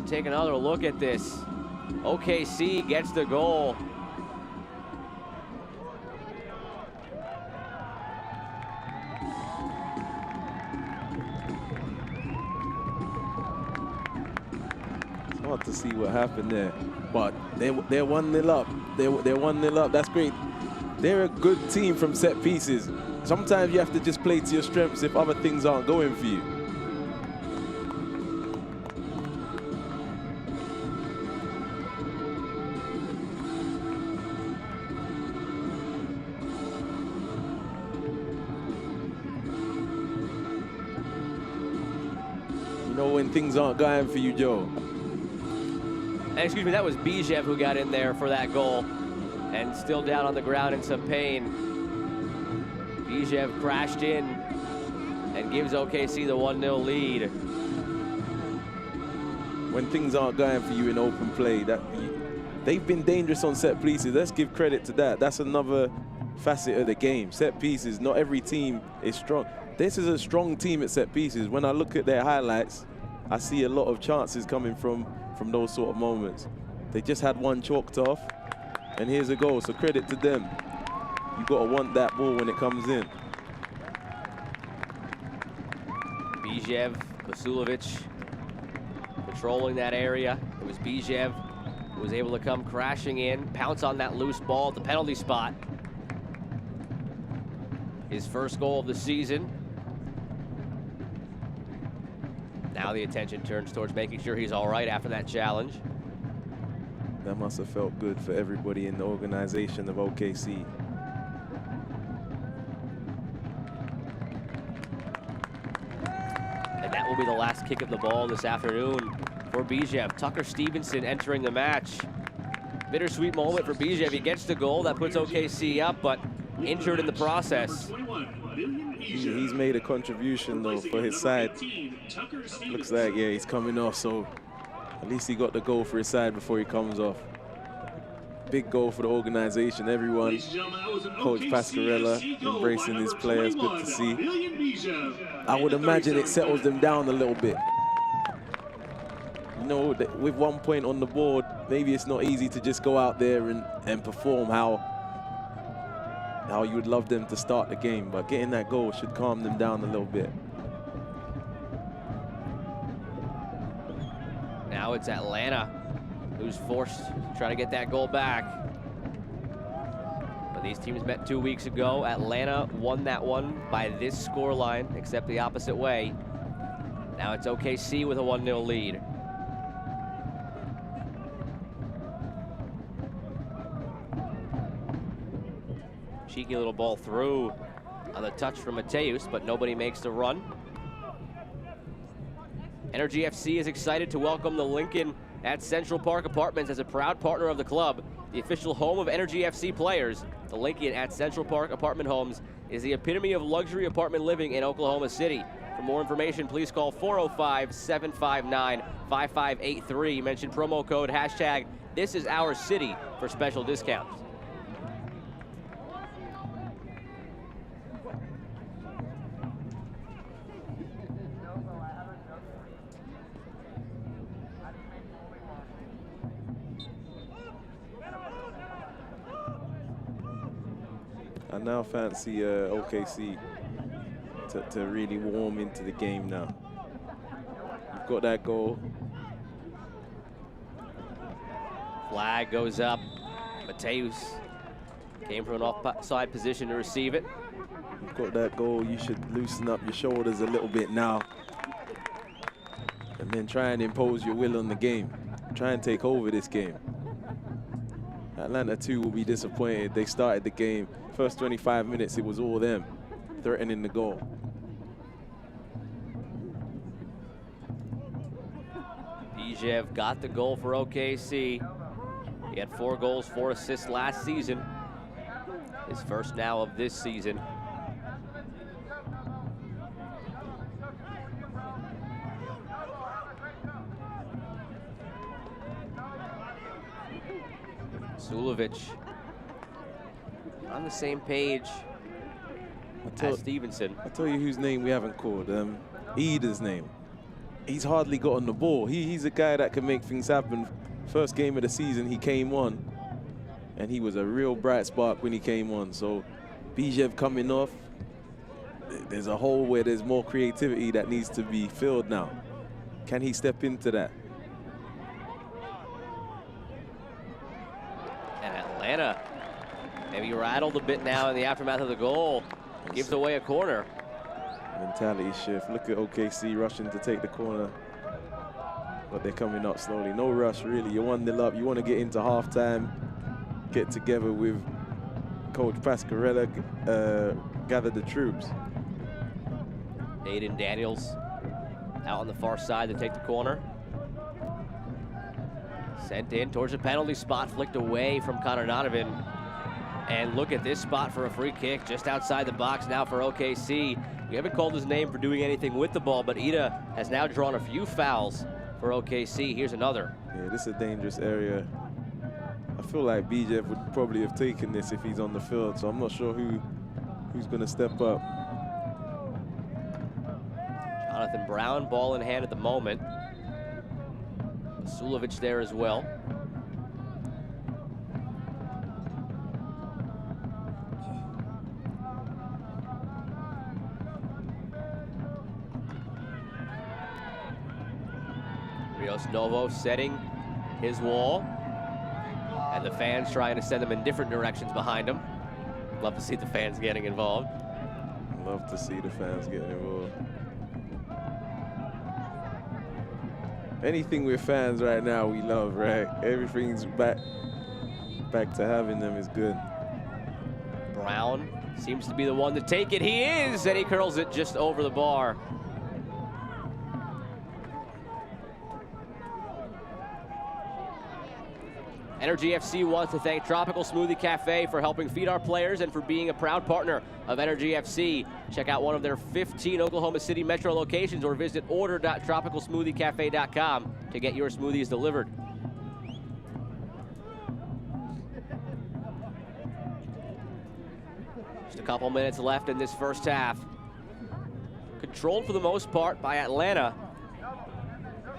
Take another look at this. OKC gets the goal. It's hard to see what happened there, but they're 1-0 up. They're 1-0 up. That's great. They're a good team from set pieces. Sometimes you have to just play to your strengths if other things aren't going for you. When things aren't going for you, Joe. Excuse me, that was Bijev who got in there for that goal and still down on the ground in some pain. Bijev crashed in and gives OKC the 1-0 lead. When things aren't going for you in open play, they've been dangerous on set pieces. Let's give credit to that. That's another facet of the game. Set pieces, not every team is strong. This is a strong team at set pieces. When I look at their highlights, I see a lot of chances coming from those sort of moments. They just had one chalked off, and here's a goal, so credit to them. You gotta want that ball when it comes in. Bijev, Pasulovic patrolling that area. It was Bijev who was able to come crashing in, pounce on that loose ball at the penalty spot. His first goal of the season. Now the attention turns towards making sure he's all right after that challenge. That must have felt good for everybody in the organization of OKC. And that will be the last kick of the ball this afternoon for Bijev. Tucker Stevenson entering the match. Bittersweet moment for Bijev. He gets the goal. That puts OKC up, but injured in the process. He's made a contribution, though, for his side. Looks like, yeah, he's coming off, so at least he got the goal for his side before he comes off. Big goal for the organization. Everyone, Coach Pascarella embracing his players. Good to see. I would imagine it settles them down a little bit. You know, with 1 point on the board, maybe it's not easy to just go out there and perform how you would love them to start the game, but getting that goal should calm them down a little bit. Now it's Atlanta who's forced to try to get that goal back. When these teams met 2 weeks ago, Atlanta won that one by this scoreline, except the opposite way. Now it's OKC with a 1-0 lead. Cheeky little ball through. on the touch from Mateus, but nobody makes the run. Energy FC is excited to welcome the Lincoln at Central Park Apartments as a proud partner of the club, the official home of Energy FC players. The Lincoln at Central Park Apartment Homes is the epitome of luxury apartment living in Oklahoma City. For more information, please call 405-759-5583. Mention promo code hashtag This Is Our City for special discounts. I now fancy OKC to really warm into the game now. You've got that goal. Flag goes up. Mateus came from an offside position to receive it. You've got that goal. You should loosen up your shoulders a little bit now. And then try and impose your will on the game. Try and take over this game. Atlanta 2 will be disappointed. They started the game. First 25 minutes, it was all them threatening the goal. Bijev got the goal for OKC. He had 4 goals, 4 assists last season. His first now of this season. Sulovic on the same page as Stevenson. I'll tell you whose name we haven't called. Ida's name. He's hardly got on the ball. He's a guy that can make things happen. First game of the season, he came on, and he was a real bright spark when he came on. So Bijev coming off, there's a hole where there's more creativity that needs to be filled now. Can he step into that? And Atlanta maybe rattled a bit now in the aftermath of the goal. Gives away a corner. Mentality shift. Look at OKC rushing to take the corner, but they're coming up slowly. No rush, really. You're 1-0 up. You want to get into halftime, get together with Coach Pasquarella, gather the troops. Aiden Daniels out on the far side to take the corner. Sent in towards the penalty spot, flicked away from Connor Donovan. And look at this spot for a free kick just outside the box now for OKC. We haven't called his name for doing anything with the ball, but Ida has now drawn a few fouls for OKC. Here's another. Yeah, this is a dangerous area. I feel like Bijev would probably have taken this if he's on the field, so I'm not sure who's going to step up. Jonathan Brown, ball in hand at the moment. Sulovic there as well. Rios Novo setting his wall. And the fans trying to send them in different directions behind him. Love to see the fans getting involved. Love to see the fans getting involved. Anything with fans right now we love, right? Everything's back to having them is good. Brown seems to be the one to take it. He is, and he curls it just over the bar. Energy FC wants to thank Tropical Smoothie Cafe for helping feed our players and for being a proud partner of Energy FC. Check out one of their 15 Oklahoma City metro locations or visit order.tropicalsmoothiecafe.com to get your smoothies delivered. Just a couple minutes left in this first half. Controlled for the most part by Atlanta.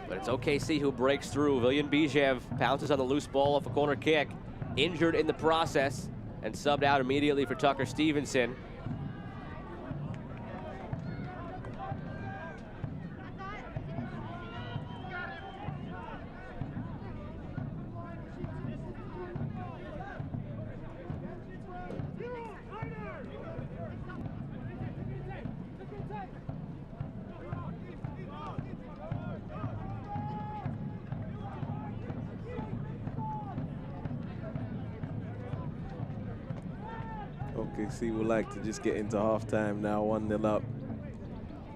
But it's OKC who breaks through. Villian Bijev pounces on the loose ball off a corner kick. Injured in the process and subbed out immediately for Tucker Stevenson. OKC would like to just get into halftime now, 1-0 up.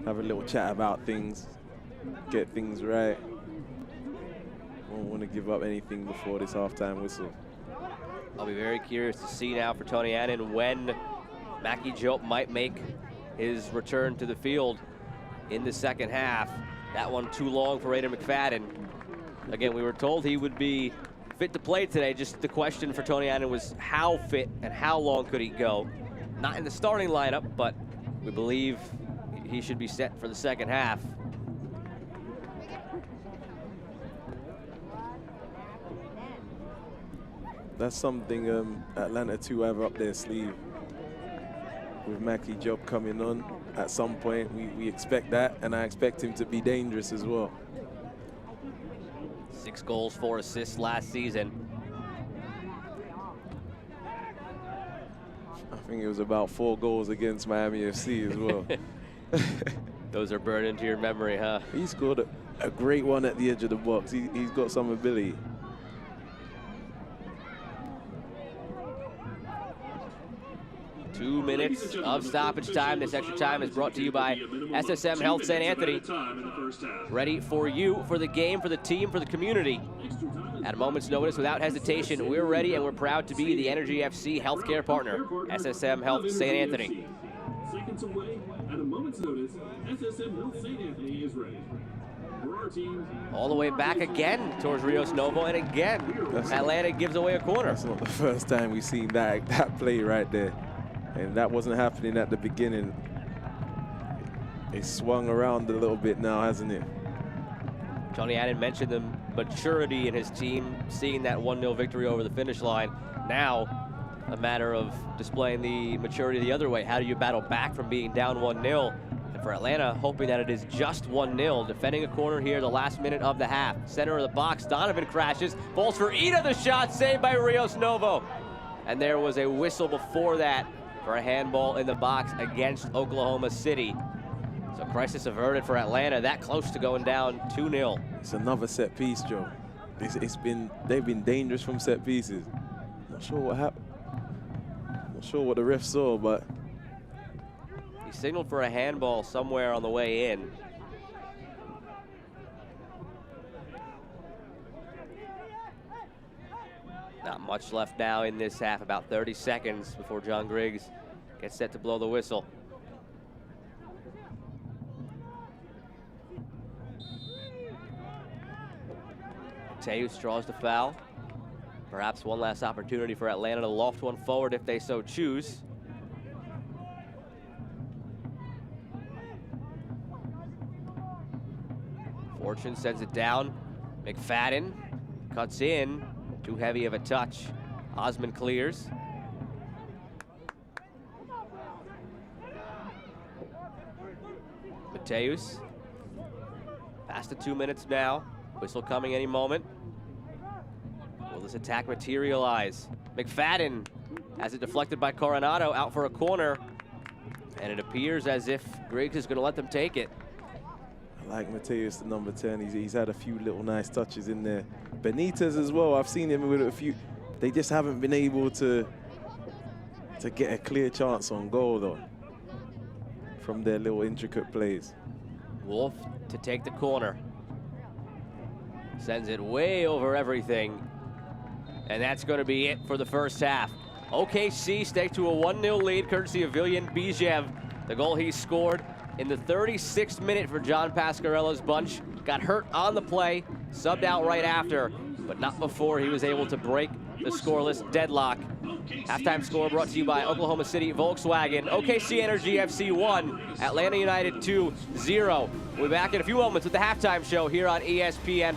Have a little chat about things, get things right. Won't want to give up anything before this halftime whistle. I'll be very curious to see now for Tony Annan when Mackie Jope might make his return to the field in the second half. That one too long for Aiden McFadden. Again, we were told he would be fit to play today. Just the question for Tony Annan was how fit and how long could he go? Not in the starting lineup, but we believe he should be set for the second half. That's something Atlanta 2 have up their sleeve. With Mackie Jope coming on at some point, we expect that, and I expect him to be dangerous as well. 6 goals, 4 assists last season. I think it was about 4 goals against Miami FC as well. Those are burned into your memory, huh? He scored a great one at the edge of the box. He's got some ability. Two minutes of stoppage time. This extra time is brought to you by SSM Health St. Anthony. Ready for you, for the game, for the team, for the community. At a moment's notice, without hesitation, we're ready and we're proud to be the Energy FC healthcare partner. SSM Health St. Anthony. Seconds away, at a moment's notice, SSM Health St. Anthony is ready. All the way back again towards Rios Novo, and again, Atlanta gives away a corner. That's not the first time we've seen that play right there. And that wasn't happening at the beginning. It swung around a little bit now, hasn't it? Tony Annan mentioned the maturity in his team, seeing that 1-0 victory over the finish line. Now, a matter of displaying the maturity the other way. How do you battle back from being down 1-0? And for Atlanta, hoping that it is just 1-0. Defending a corner here, the last minute of the half. Center of the box, Donovan crashes. Falls for Ida, the shot saved by Rios Novo. And there was a whistle before that for a handball in the box against Oklahoma City. So crisis averted for Atlanta, that close to going down 2-0. It's another set piece, Joe. They've been dangerous from set pieces. Not sure what happened. Not sure what the ref saw, but he signaled for a handball somewhere on the way in. Not much left now in this half, about 30 seconds before John Griggs gets set to blow the whistle. Mateus draws the foul. Perhaps one last opportunity for Atlanta to loft one forward if they so choose. Fortune sends it down. McFadden cuts in. Too heavy of a touch. Osman clears. Mateus. Past the 2 minutes now. Whistle coming any moment. Will this attack materialize? McFadden has it deflected by Coronado, out for a corner. And it appears as if Griggs is going to let them take it. I like Mateus, the number 10. He's had a few little nice touches in there. Benitez as well. I've seen him with a few. They just haven't been able to get a clear chance on goal, though, from their little intricate plays. Wolf to take the corner. Sends it way over everything. And that's going to be it for the first half. OKC stake to a 1-0 lead, courtesy of Viljan Bijev. The goal he scored in the 36th minute for John Pasquarello's bunch. Got hurt on the play, subbed out right after, but not before he was able to break the scoreless deadlock. Halftime score brought to you by Oklahoma City Volkswagen. OKC Energy FC 1, Atlanta United 2-0. We'll be back in a few moments with the halftime show here on ESPN+.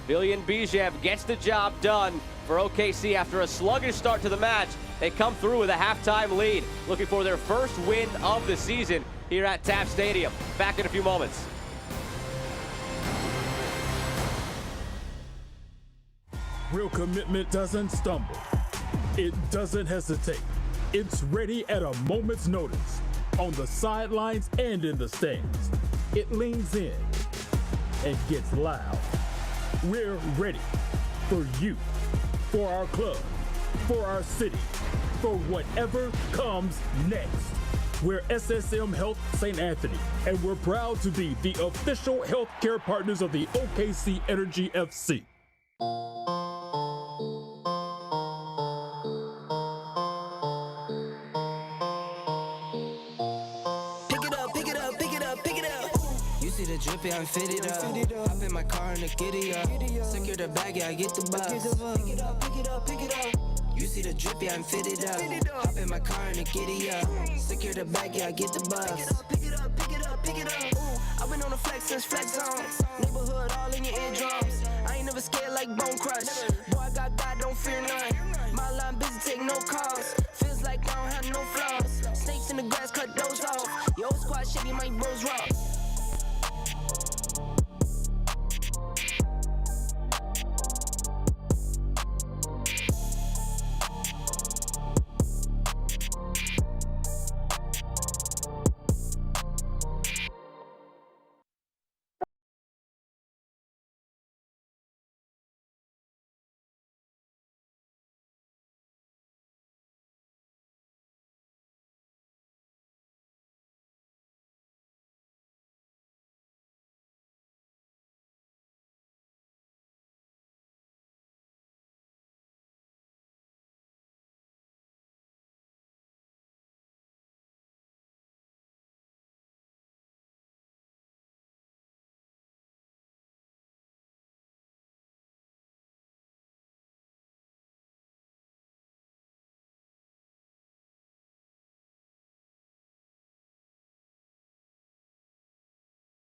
Viljan Bijev gets the job done for OKC after a sluggish start to the match. They come through with a halftime lead, looking for their first win of the season here at TAP Stadium. Back in a few moments. Real commitment doesn't stumble. It doesn't hesitate. It's ready at a moment's notice, on the sidelines and in the stands. It leans in and gets loud. We're ready for you, for our club, for our city, for whatever comes next. We're SSM Health St. Anthony, and we're proud to be the official healthcare partners of the OKC Energy FC. See the drip, yeah, I fit it up. Hop in my car and the giddy up. Secure the bag, yeah, I get the bus. Pick it up, pick it up, pick it up. You see the drip, yeah, I'm fitted up. Hop in my car and the giddy up. Secure the bag, yeah, I get the bus. Pick it up, pick it up, pick it up. I've been on the flex since flex zone. Neighborhood all in your eardrums. I ain't never scared like Bone Crush. Boy, I got God, don't fear none. My line busy, take no calls. Feels like I don't have no flaws. Snakes in the grass, cut those off. Yo, squad shitty, my bros rock.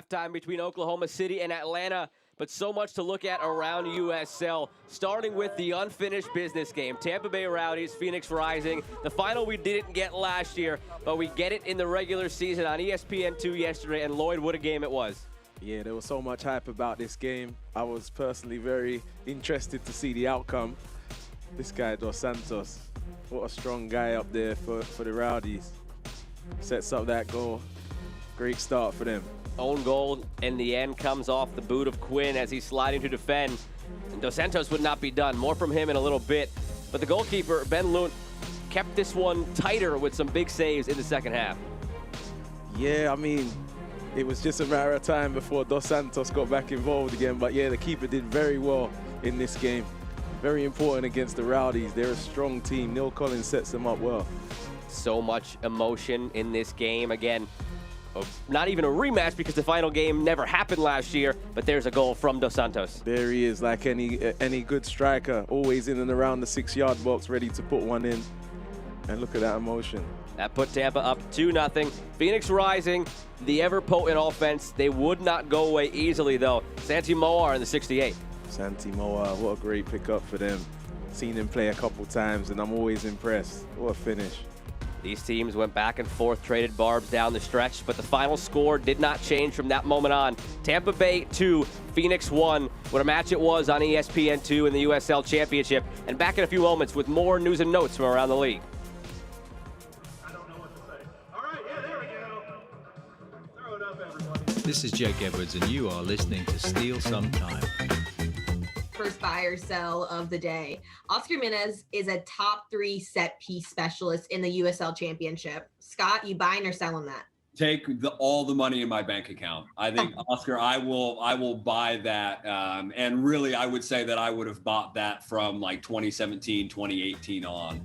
Time between Oklahoma City and Atlanta, but so much to look at around USL, starting with the unfinished business game. Tampa Bay Rowdies, Phoenix Rising, the final we didn't get last year, but we get it in the regular season on ESPN2 yesterday, and Lloyd, what a game it was. Yeah, there was so much hype about this game. I was personally very interested to see the outcome. This guy, Dos Santos, what a strong guy up there for the Rowdies. Sets up that goal. Great start for them. Own goal in the end comes off the boot of Quinn as he's sliding to defend. And Dos Santos would not be done. More from him in a little bit. But the goalkeeper, Ben Lunt, kept this one tighter with some big saves in the second half. Yeah, I mean, it was just a matter of time before Dos Santos got back involved again. But yeah, the keeper did very well in this game. Very important against the Rowdies. They're a strong team. Neil Collins sets them up well. So much emotion in this game. Again, not even a rematch because the final game never happened last year, but there's a goal from Dos Santos. There he is, like any good striker, always in and around the 6-yard box, ready to put one in. And look at that emotion. That put Tampa up 2-0. Phoenix Rising, the ever-potent offense. They would not go away easily, though. Santi Moar in the 68th. Santi Moar, what a great pickup for them. Seen him play a couple times, and I'm always impressed. What a finish. These teams went back and forth, traded barbs down the stretch, but the final score did not change from that moment on. Tampa Bay 2, Phoenix 1. What a match it was on ESPN2 in the USL Championship. And back in a few moments with more news and notes from around the league. I don't know what to say. All right, yeah, there we go. Throw it up, everybody. This is Jake Edwards, and you are listening to Steal Some Time. First buy or sell of the day. Oscar Minez is a top 3 set piece specialist in the USL Championship. Scott, you buying or selling that? Take all the money in my bank account. I think, Oscar, I will buy that. And really, I would say that I would have bought that from like 2017, 2018 on.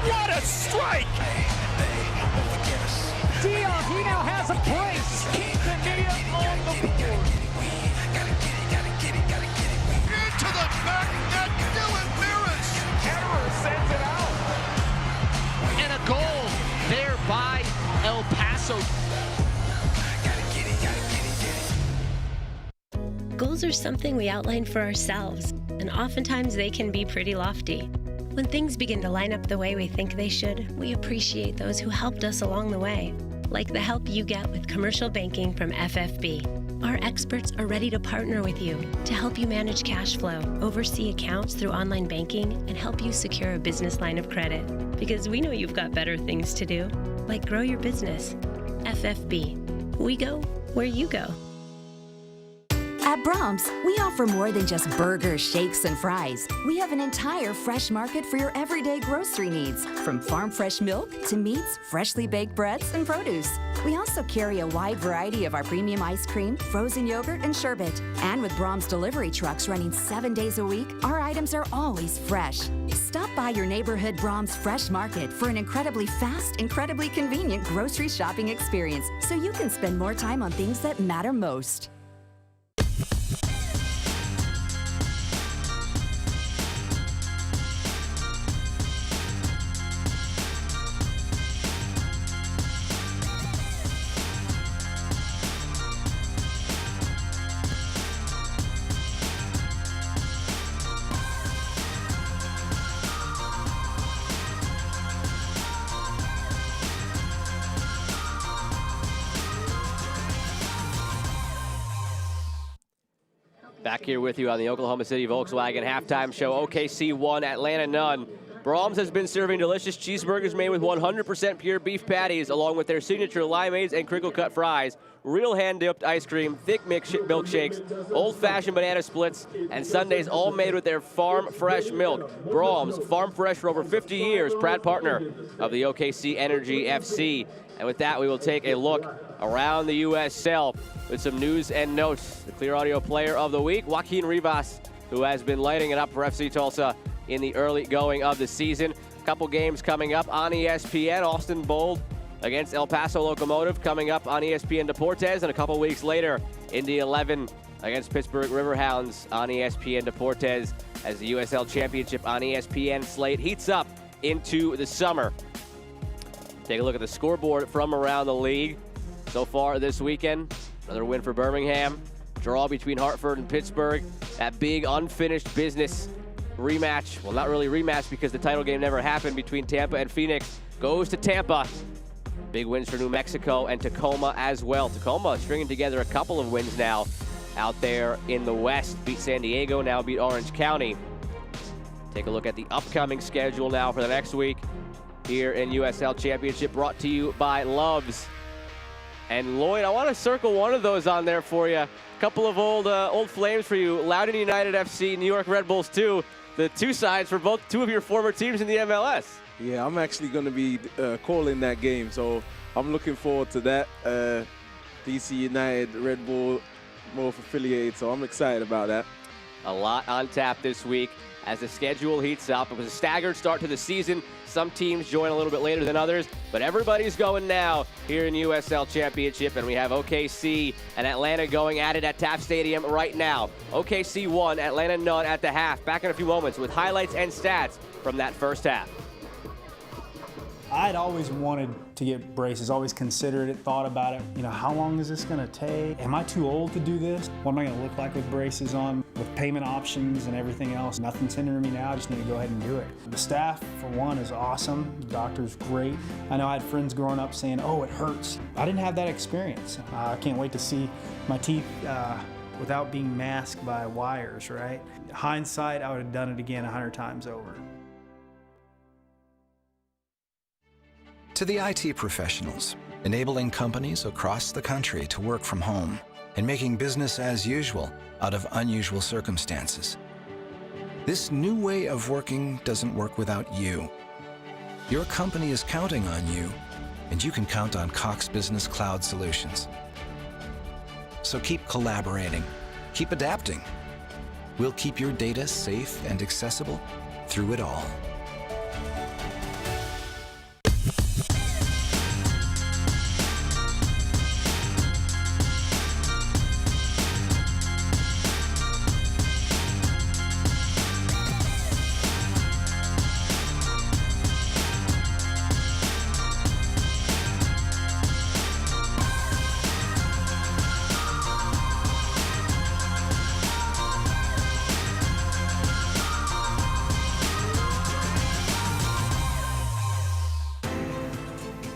What a strike! Dion, he now has a brace. Quintanilla on the board. Into the back net, Dylan Miras. Ketterer sends it out. And a goal there by El Paso. Goals are something we outline for ourselves, and oftentimes they can be pretty lofty. When things begin to line up the way we think they should, we appreciate those who helped us along the way, like the help you get with commercial banking from FFB. Our experts are ready to partner with you to help you manage cash flow, oversee accounts through online banking, and help you secure a business line of credit. Because we know you've got better things to do. like grow your business. FFB. We go where you go. At Brahms, we offer more than just burgers, shakes, and fries. We have an entire fresh market for your everyday grocery needs, from farm fresh milk to meats, freshly baked breads, and produce. We also carry a wide variety of our premium ice cream, frozen yogurt, and sherbet. And with Brahms delivery trucks running 7 days a week, our items are always fresh. Stop by your neighborhood Brahms Fresh Market for an incredibly fast, incredibly convenient grocery shopping experience, so you can spend more time on things that matter most. Back here with you on the Oklahoma City Volkswagen halftime show. OKC 1, Atlanta none. Brahms has been serving delicious cheeseburgers made with 100% pure beef patties, along with their signature limeades and crinkle-cut fries, real hand-dipped ice cream, thick milkshakes, old-fashioned banana splits, and sundaes, all made with their farm-fresh milk. Brahms, farm fresh for over 50 years, proud partner of the OKC Energy FC. And with that, we will take a look around the USL with some news and notes. The Clear Audio Player of the Week, Joaquin Rivas, who has been lighting it up for FC Tulsa in the early going of the season. A couple games coming up on ESPN. Austin Bold against El Paso Locomotive coming up on ESPN Deportes, and a couple weeks later, Indy 11 against Pittsburgh Riverhounds on ESPN Deportes, as the USL Championship on ESPN slate heats up into the summer. Take a look at the scoreboard from around the league so far this weekend. Another win for Birmingham. Draw between Hartford and Pittsburgh. That big unfinished business rematch. Well, not really rematch because the title game never happened between Tampa and Phoenix. Goes to Tampa. Big wins for New Mexico and Tacoma as well. Tacoma stringing together a couple of wins now out there in the West. Beat San Diego, now beat Orange County. Take a look at the upcoming schedule now for the next week here in USL Championship, brought to you by Love's. And Lloyd, I want to circle one of those on there for you. A couple of old flames for you. Loudoun United FC, New York Red Bulls 2. The two sides for two of your former teams in the MLS. Yeah, I'm actually going to be calling that game, so I'm looking forward to that. DC United, Red Bull, both affiliated, so I'm excited about that. A lot on tap this week as the schedule heats up. It was a staggered start to the season. Some teams join a little bit later than others, but everybody's going now here in USL Championship, and we have OKC and Atlanta going at it at Taft Stadium right now. OKC 1, Atlanta none at the half. Back in a few moments with highlights and stats from that first half. I'd always wanted to get braces, always considered it, thought about it. You know, how long is this gonna take? Am I too old to do this? What am I gonna look like with braces on? With payment options and everything else, nothing's hindering me now, I just need to go ahead and do it. The staff, for one, is awesome. The doctor's great. I know I had friends growing up saying, oh, it hurts. I didn't have that experience. I can't wait to see my teeth without being masked by wires, right? Hindsight, I would have done it again 100 times over. To the IT professionals, enabling companies across the country to work from home and making business as usual out of unusual circumstances. This new way of working doesn't work without you. Your company is counting on you, and you can count on Cox Business Cloud Solutions. So keep collaborating, keep adapting. We'll keep your data safe and accessible through it all.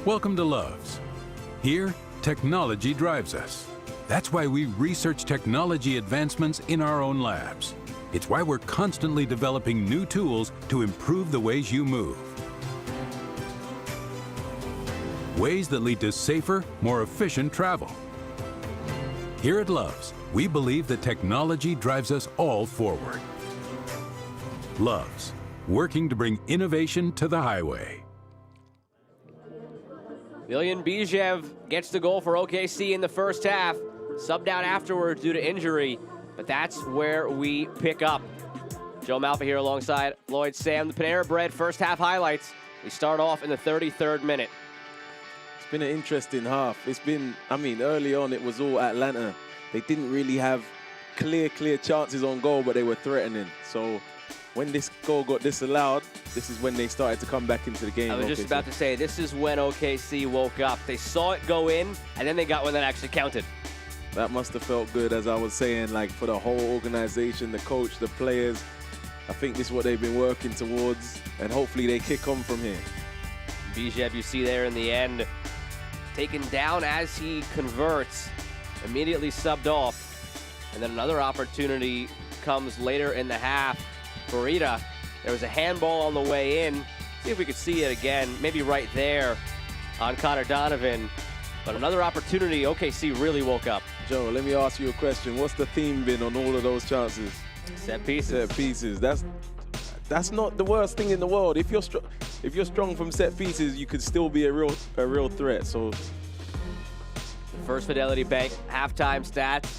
Welcome to Love's. Here, technology drives us. That's why we research technology advancements in our own labs. It's why we're constantly developing new tools to improve the ways you move. ways that lead to safer, more efficient travel. Here at Love's, we believe that technology drives us all forward. Love's, working to bring innovation to the highway. Miljan Bijev gets the goal for OKC in the first half. Subbed out afterwards due to injury, but that's where we pick up. Joe Malfa here alongside Lloyd Sam. The Panera Bread first half highlights. We start off in the 33rd minute. It's been an interesting half. It's been, I mean, early on it was all Atlanta. They didn't really have clear chances on goal, but they were threatening. So when this goal got disallowed, this is when they started to come back into the game. I was just about to say, this is when OKC woke up. They saw it go in, and then they got one that actually counted. That must have felt good, as I was saying, like for the whole organization, the coach, the players. I think this is what they've been working towards, and hopefully they kick on from here. Bijev, you see there in the end, taken down as he converts, immediately subbed off. And then another opportunity comes later in the half. Burita, there was a handball on the way in. See if we could see it again, maybe right there on Connor Donovan. But another opportunity, OKC really woke up. Joe, let me ask you a question. What's the theme been on all of those chances? Set pieces. Set pieces. That's not the worst thing in the world. If you're strong from set pieces, you could still be a real threat. So, the First Fidelity Bank halftime stats.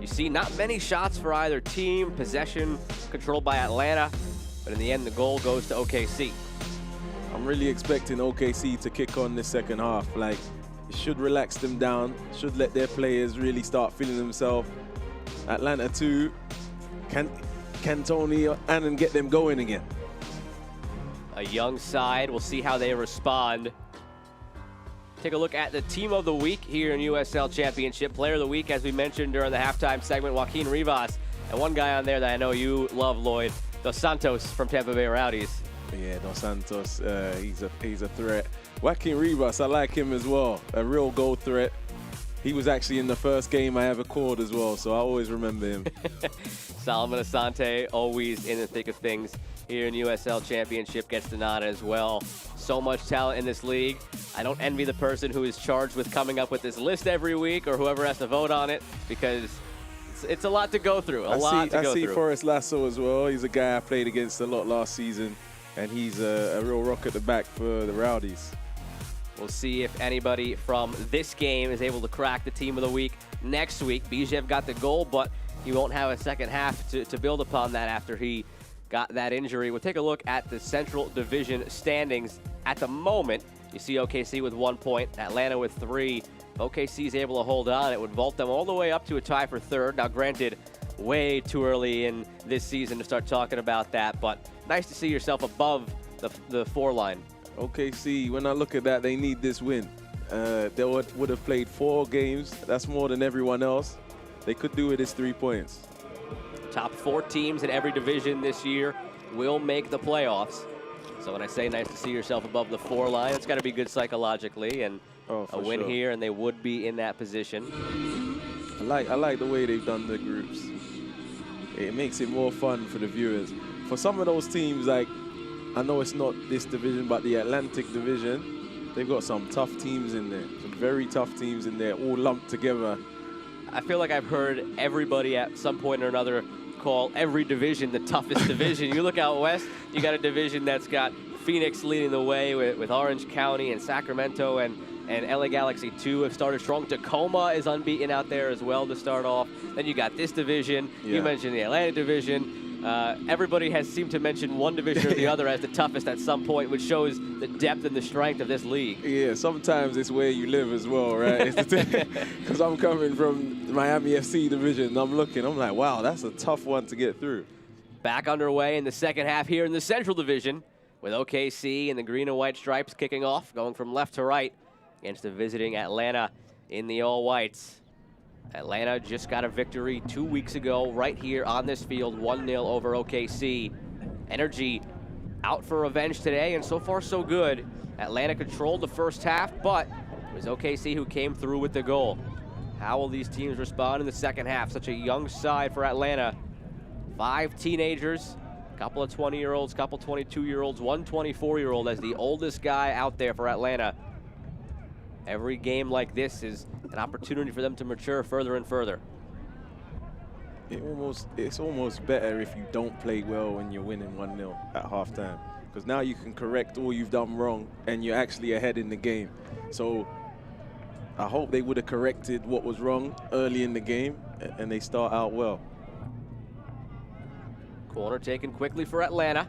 You see not many shots for either team. Possession controlled by Atlanta, but in the end, the goal goes to OKC. I'm really expecting OKC to kick on this second half. Like, it should relax them down. Should let their players really start feeling themselves. Atlanta too. Can Tony Annan get them going again? A young side. We'll see how they respond. Take a look at the team of the week here in USL Championship. Player of the week, as we mentioned during the halftime segment, Joaquin Rivas. And one guy on there that I know you love, Lloyd, Dos Santos from Tampa Bay Rowdies. Yeah, Dos Santos, he's a threat. Joaquin Rivas, I like him as well. A real goal threat. He was actually in the first game I ever called as well, so I always remember him. Solomon Asante, always in the thick of things here in USL Championship, gets the nod as well. So much talent in this league. I don't envy the person who is charged with coming up with this list every week, or whoever has to vote on it, because it's a lot to go through. I see Forrest Lasso as well. He's a guy I played against a lot last season, and he's a real rock at the back for the Rowdies. We'll see if anybody from this game is able to crack the team of the week next week. Bijev got the goal, but he won't have a second half to build upon that after he got that injury. We'll take a look at the Central Division standings. At the moment, you see OKC with 1 point, Atlanta with 3. If OKC is able to hold on, it would vault them all the way up to a tie for third. Now, granted, way too early in this season to start talking about that, but nice to see yourself above the 4 line. OKC, when I look at that, they need this win. They would have played 4 games. That's more than everyone else. They could do it as 3 points. Top 4 teams in every division this year will make the playoffs. So when I say nice to see yourself above the 4 line, it's got to be good psychologically, and a win here, and they would be in that position. I like the way they've done the groups. It makes it more fun for the viewers. For some of those teams, like, I know it's not this division, but the Atlantic division, they've got some tough teams in there. Some very tough teams in there, all lumped together. I feel like I've heard everybody at some point or another call every division the toughest division. You look out west, you got a division that's got Phoenix leading the way with Orange County and Sacramento, and LA Galaxy 2 have started strong. Tacoma is unbeaten out there as well to start off. Then you got this division. Yeah. You mentioned the Atlantic division. Everybody has seemed to mention one division or the other as the toughest at some point, which shows the depth and the strength of this league. Yeah, sometimes it's where you live as well, right? Because I'm coming from Miami FC division, and I'm like, wow, that's a tough one to get through. Back underway in the second half here in the Central Division, with OKC and the green and white stripes kicking off, going from left to right against the visiting Atlanta in the all-whites. Atlanta just got a victory 2 weeks ago right here on this field, 1-0 over OKC. Energy out for revenge today, and so far so good. Atlanta controlled the first half, but it was OKC who came through with the goal. How will these teams respond in the second half? Such a young side for Atlanta. 5 teenagers, a couple of 20-year-olds, couple 22-year-olds, one 24-year-old as the oldest guy out there for Atlanta. Every game like this is an opportunity for them to mature further and further. It's almost better if you don't play well when you're winning 1-0 at halftime, because now you can correct all you've done wrong and you're actually ahead in the game. So I hope they would have corrected what was wrong early in the game and they start out well. Corner taken quickly for Atlanta.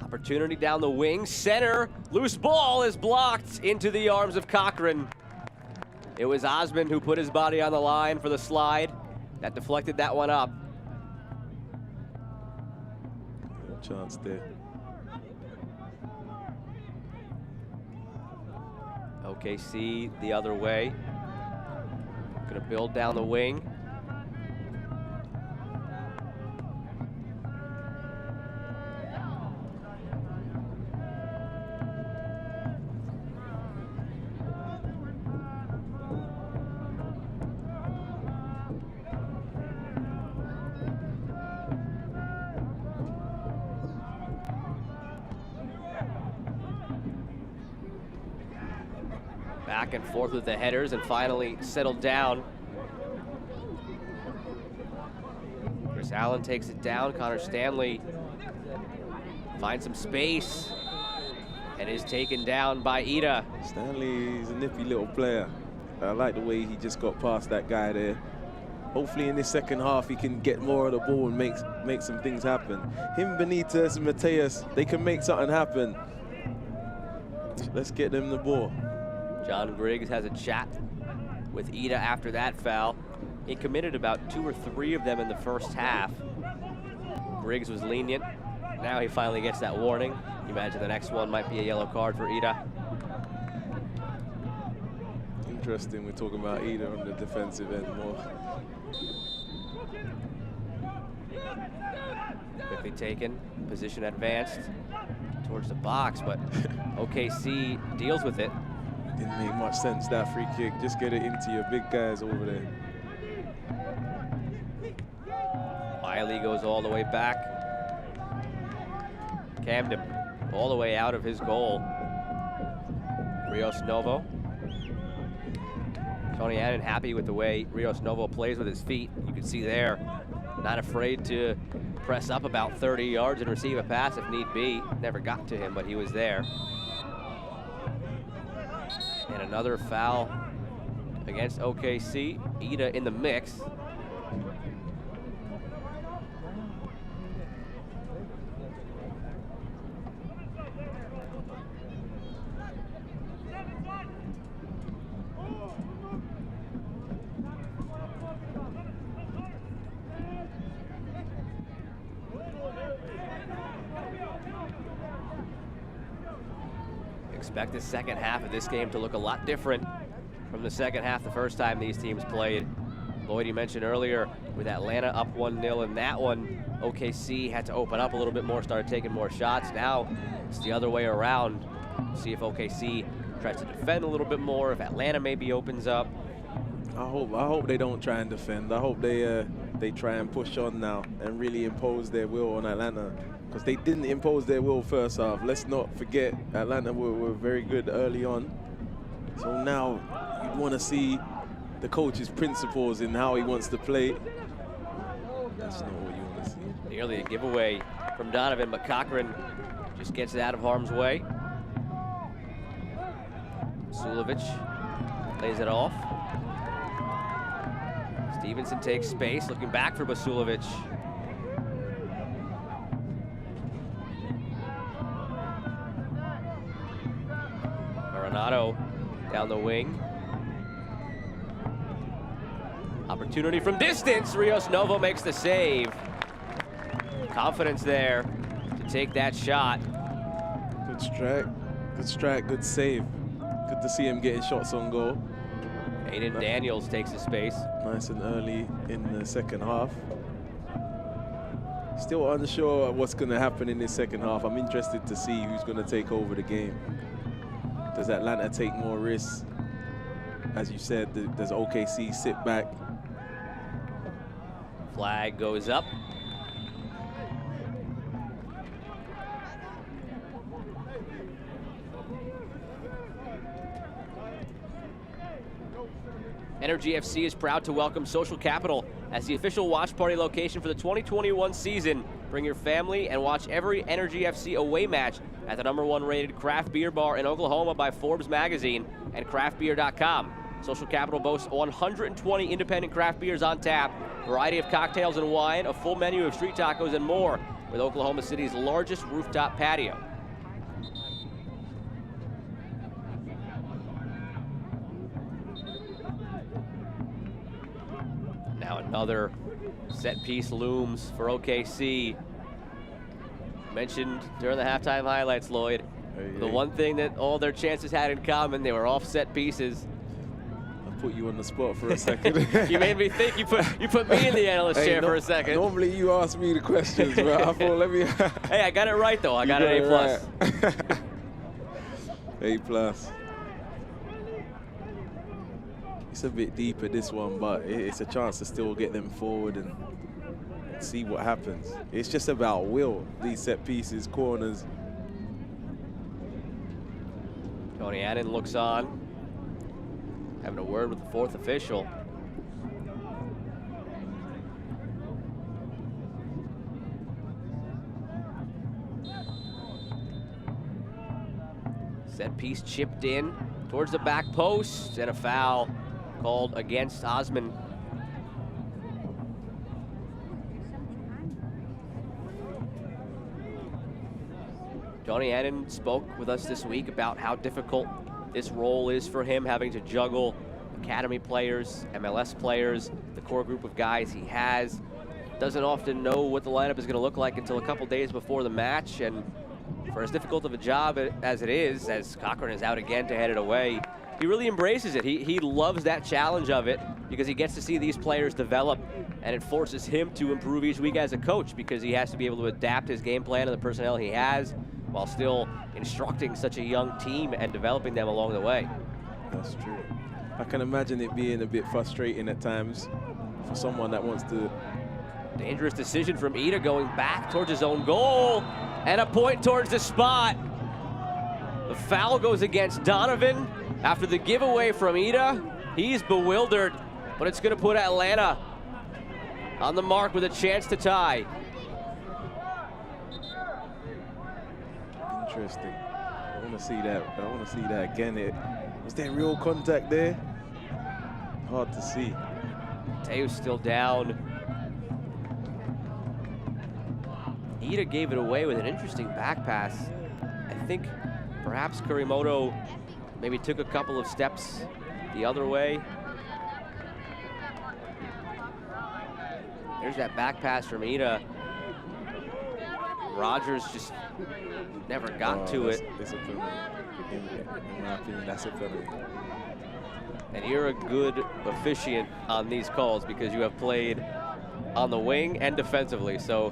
Opportunity down the wing. Center. Loose ball is blocked into the arms of Cochran. It was Osmond who put his body on the line for the slide. That deflected that one up. No chance there. OKC the other way. Gonna build down the wing. Back and forth with the headers and finally settled down. Chris Allen takes it down. Connor Stanley finds some space and is taken down by Ida. Stanley's a nippy little player. I like the way he just got past that guy there. Hopefully in this second half he can get more of the ball and make some things happen. Him, Benitez, and Mateus, they can make something happen. Let's get them the ball. John Griggs has a chat with Ida after that foul. He committed about 2 or 3 of them in the first half. Griggs was lenient. Now he finally gets that warning. You imagine the next one might be a yellow card for Ida. Interesting, we're talking about Ida on the defensive end more. Quickly taken, position advanced towards the box, but OKC deals with it. Didn't make much sense, that free kick. Just get it into your big guys over there. Wiley goes all the way back. Camden all the way out of his goal. Rios Novo. Tony Annan happy with the way Rios Novo plays with his feet. You can see there, not afraid to press up about 30 yards and receive a pass if need be. Never got to him, but he was there. And another foul against OKC. Ida in the mix. Expect the second half of this game to look a lot different from the second half the first time these teams played. Lloyd, you mentioned earlier with Atlanta up 1-0 in that one, OKC had to open up a little bit more, started taking more shots. Now it's the other way around. See if OKC tries to defend a little bit more, if Atlanta maybe opens up. I hope they don't try and defend. I hope they try and push on now and really impose their will on Atlanta, because they didn't impose their will first half. Let's not forget, Atlanta were very good early on. So now you want to see the coach's principles in how he wants to play. That's not what you want to see. Nearly a giveaway from Donovan, but Cochran just gets it out of harm's way. Sulovic plays it off. Stevenson takes space, looking back for Basulovic. Coronado down the wing. Opportunity from distance. Rios Novo makes the save. Confidence there to take that shot. Good strike, good save. Good to see him getting shots on goal. Aiden Daniels takes the space. Nice and early in the second half. Still unsure what's going to happen in this second half. I'm interested to see who's going to take over the game. Does Atlanta take more risks? As you said, does OKC sit back? Flag goes up. Energy FC is proud to welcome Social Capital as the official watch party location for the 2021 season. Bring your family and watch every Energy FC away match at the #1 rated craft beer bar in Oklahoma by Forbes magazine and craftbeer.com. Social Capital boasts 120 independent craft beers on tap, variety of cocktails and wine, a full menu of street tacos and more, with Oklahoma City's largest rooftop patio. Now another set piece looms for OKC. Mentioned during the halftime highlights, Lloyd. The one thing that all their chances had in common, they were off set pieces. I put you on the spot for a second. You made me think. You put me in the analyst chair for a second. Normally you ask me the questions, but I thought let me. Hey, I got it right though. I got an A+. A+. It's a bit deeper, this one, but it's a chance to still get them forward and see what happens. It's just about will, these set pieces, corners. Tony Annan looks on, having a word with the fourth official. Set piece chipped in towards the back post, and a foul called against Osman. Johnny Annan spoke with us this week about how difficult this role is for him, having to juggle academy players, MLS players, the core group of guys he has. Doesn't often know what the lineup is going to look like until a couple days before the match, and for as difficult of a job as it is, as Cochran is out again to head it away, he really embraces it. He loves that challenge of it because he gets to see these players develop, and it forces him to improve each week as a coach because he has to be able to adapt his game plan to the personnel he has while still instructing such a young team and developing them along the way. That's true. I can imagine it being a bit frustrating at times for someone that wants to. Dangerous decision from Ida, going back towards his own goal, and a point towards the spot. The foul goes against Donovan after the giveaway from Ida. He's bewildered, but it's going to put Atlanta on the mark with a chance to tie. Interesting. I want to see that. I want to see that again. Was there real contact there? Hard to see. Mateo's still down. Ida gave it away with an interesting back pass. I think perhaps Kurimoto maybe took a couple of steps the other way. There's that back pass from Ida. Rogers just never got to it. That's a penalty. In my opinion, that's a penalty. And you're a good officiant on these calls because you have played on the wing and defensively. So,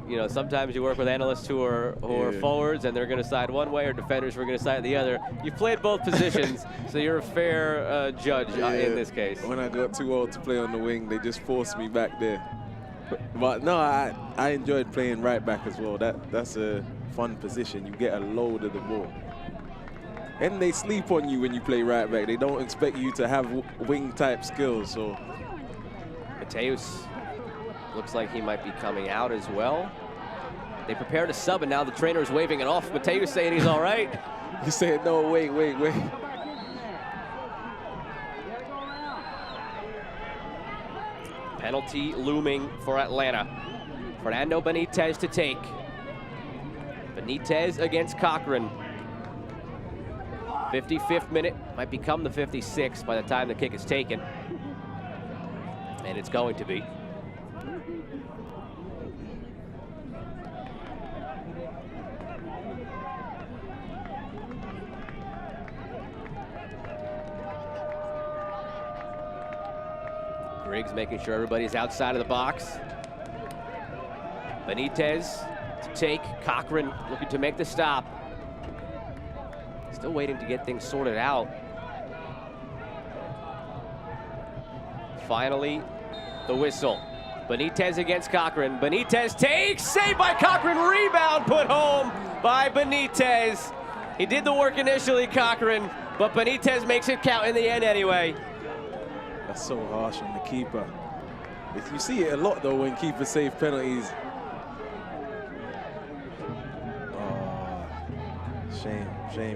you know, sometimes you work with analysts who are forwards and they're going to side one way, or defenders who are going to side the other. You've played both positions, so you're a fair judge in this case. When I got too old to play on the wing, they just forced me back there. But no, I enjoyed playing right back as well. That's a fun position. You get a load of the ball. And they sleep on you when you play right back. They don't expect you to have wing type skills. So Mateus looks like he might be coming out as well. They prepared a sub, and now the trainer is waving it off. Mateus saying he's all right. He's saying, no, wait. Penalty looming for Atlanta. Fernando Benitez to take. Benitez against Cochran. 55th minute, might become the 56th by the time the kick is taken. And it's going to be. Griggs making sure everybody's outside of the box. Benitez to take. Cochran looking to make the stop. Still waiting to get things sorted out. Finally, the whistle. Benitez against Cochran. Benitez takes, saved by Cochran, rebound put home by Benitez. He did the work initially, Cochran, but Benitez makes it count in the end anyway. That's so harsh on the keeper. You see it a lot though when keepers save penalties. Oh, shame.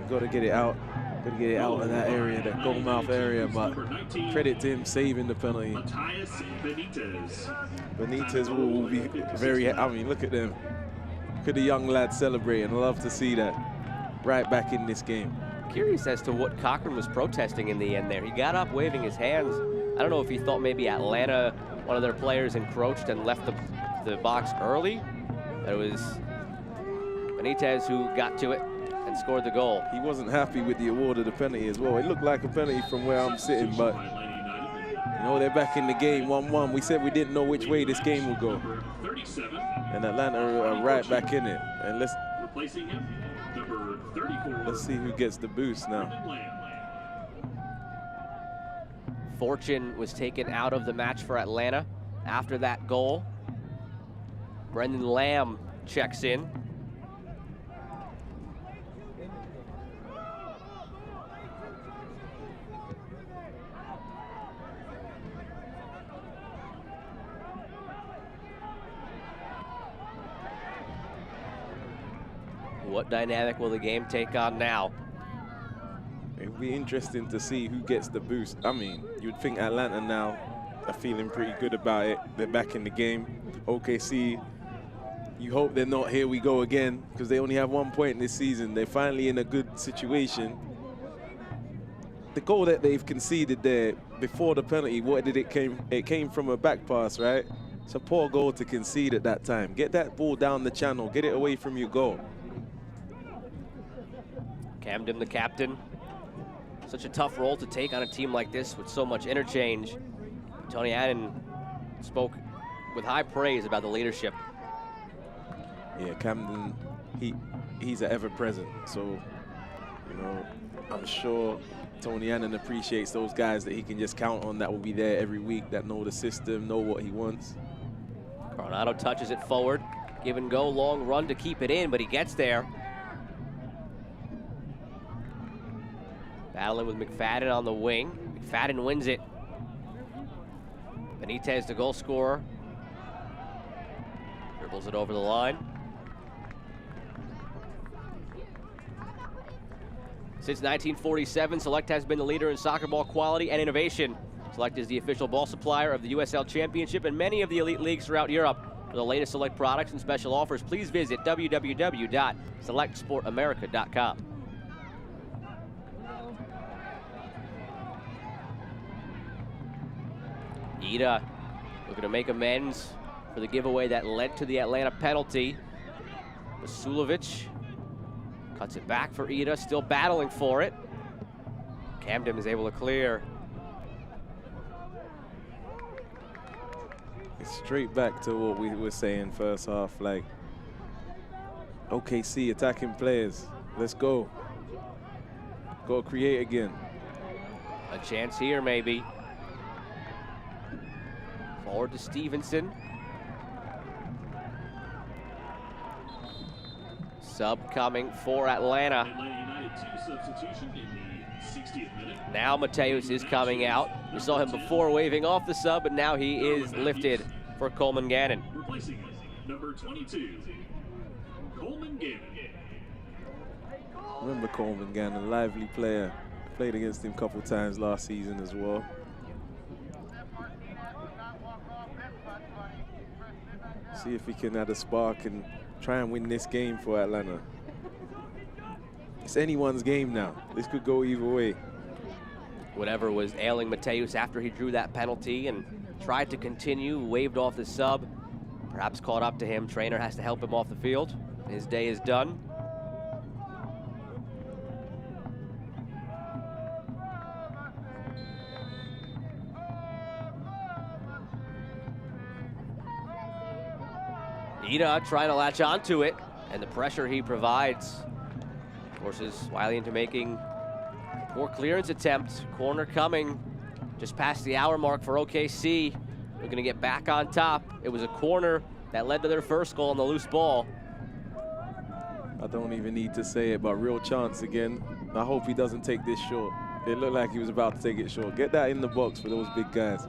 Got to get it out. Got to get it out of that area, that goal mouth area. But credit to him saving the penalty. Benitez will be very. I mean, look at them. Look at the young lad celebrating. I love to see that. Right back in this game. Curious as to what Cochran was protesting in the end there. He got up waving his hands. I don't know if he thought maybe Atlanta, one of their players, encroached and left the box early. It was Benitez who got to it and scored the goal. He wasn't happy with the award of the penalty as well. It looked like a penalty from where I'm sitting, but you know, they're back in the game, 1-1. We said we didn't know which way this game would go. And Atlanta are right back in it. And let's see who gets the boost now. Fortune was taken out of the match for Atlanta after that goal. Brendan Lamb checks in. What dynamic will the game take on now? It'll be interesting to see who gets the boost. I mean, you'd think Atlanta now are feeling pretty good about it. They're back in the game. OKC, you hope they're not here we go again, because they only have 1 point this season. They're finally in a good situation. The goal that they've conceded there before the penalty, what did it came? It came from a back pass, right? It's a poor goal to concede at that time. Get that ball down the channel. Get it away from your goal. Camden, the captain. Such a tough role to take on a team like this with so much interchange. Tony Adden spoke with high praise about the leadership. Yeah, Camden, he's an ever-present. So, you know, I'm sure Tony Adden appreciates those guys that he can just count on, that will be there every week, that know the system, know what he wants. Coronado touches it forward. Give and go, long run to keep it in, but he gets there. Battling with McFadden on the wing. McFadden wins it. Benitez, the goal scorer. Dribbles it over the line. Since 1947, Select has been the leader in soccer ball quality and innovation. Select is the official ball supplier of the USL Championship and many of the elite leagues throughout Europe. For the latest Select products and special offers, please visit www.selectsportamerica.com. Ida looking to make amends for the giveaway that led to the Atlanta penalty. Vasilovic cuts it back for Ida, still battling for it. Camden is able to clear. It's straight back to what we were saying first half, like OKC attacking players. Let's go. Go create again. A chance here maybe. Forward to Stevenson. Sub coming for Atlanta. Now Mateus is coming out. We saw him before waving off the sub, but now he is lifted for Coleman Gannon. Replacing him, number 22, Coleman Gannon. Remember Coleman Gannon, lively player. Played against him a couple times last season as well. See if he can add a spark and try and win this game for Atlanta. It's anyone's game now. This could go either way. Whatever was ailing Mateus after he drew that penalty and tried to continue, waved off the sub, perhaps caught up to him. Trainer has to help him off the field. His day is done. Ida trying to latch onto it, and the pressure he provides forces Wiley into making a poor clearance attempt. Corner coming just past the hour mark for OKC. They're going to get back on top. It was a corner that led to their first goal on the loose ball. I don't even need to say it, but real chance again. I hope he doesn't take this short. It looked like he was about to take it short. Get that in the box for those big guys.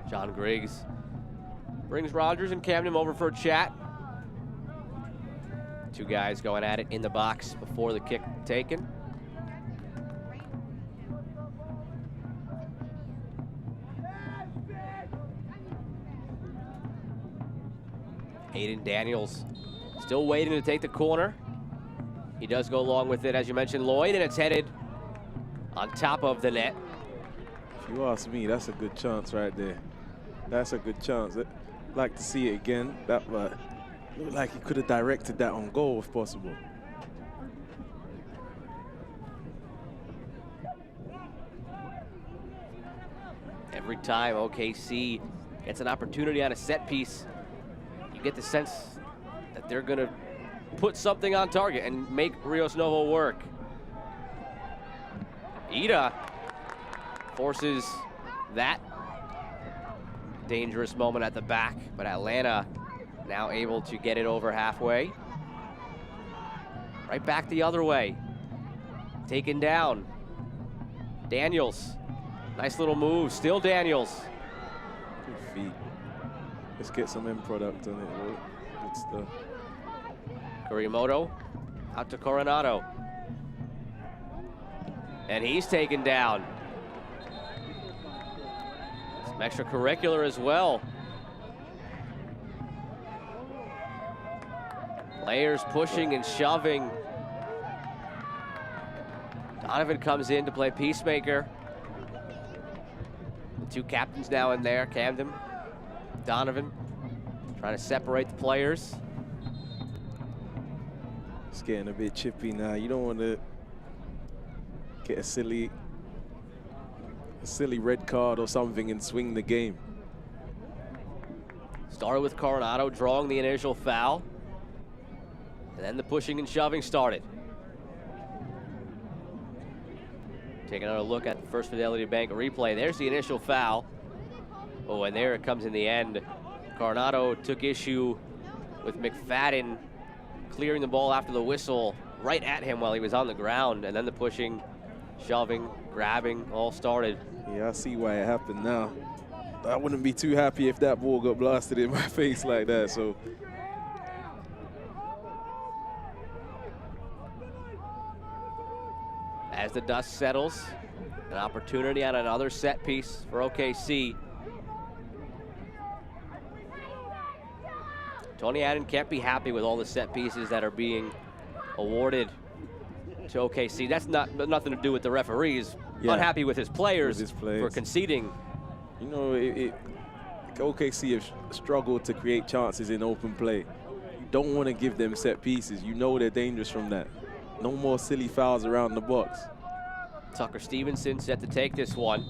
John Griggs brings Rogers and Camden over for a chat. Two guys going at it in the box before the kick taken. Aiden Daniels still waiting to take the corner. He does go along with it, as you mentioned, Lloyd, and it's headed on top of the net. If you ask me, that's a good chance right there. That's a good chance. I'd like to see it again. That looked like he could have directed that on goal if possible. Every time OKC gets an opportunity on a set piece, you get the sense that they're going to put something on target and make Rios Novo work. Ida forces that dangerous moment at the back, but Atlanta now able to get it over halfway. Right back the other way. Taken down. Daniels. Nice little move. Still Daniels. Good feet. Let's get some end product on it. Good stuff. Kurimoto out to Coronado. And he's taken down. Some extracurricular as well. Players pushing and shoving. Donovan comes in to play peacemaker. The two captains now in there, Camden, Donovan, trying to separate the players. It's getting a bit chippy now. You don't want to get a silly red card or something and swing the game. Started with Coronado drawing the initial foul. And then the pushing and shoving started. Take another look at the First Fidelity Bank replay. There's the initial foul. Oh, and there it comes in the end. Coronado took issue with McFadden clearing the ball after the whistle right at him while he was on the ground. And then the pushing, shoving, grabbing all started. Yeah, I see why it happened now. I wouldn't be too happy if that ball got blasted in my face like that, so. As the dust settles, an opportunity on another set piece for OKC. Tony Adden can't be happy with all the set pieces that are being awarded to OKC. That's nothing to do with the referees. Yeah. Unhappy with his players, for conceding. You know, OKC have struggled to create chances in open play. You don't want to give them set pieces. You know they're dangerous from that. No more silly fouls around the box. Tucker Stevenson set to take this one.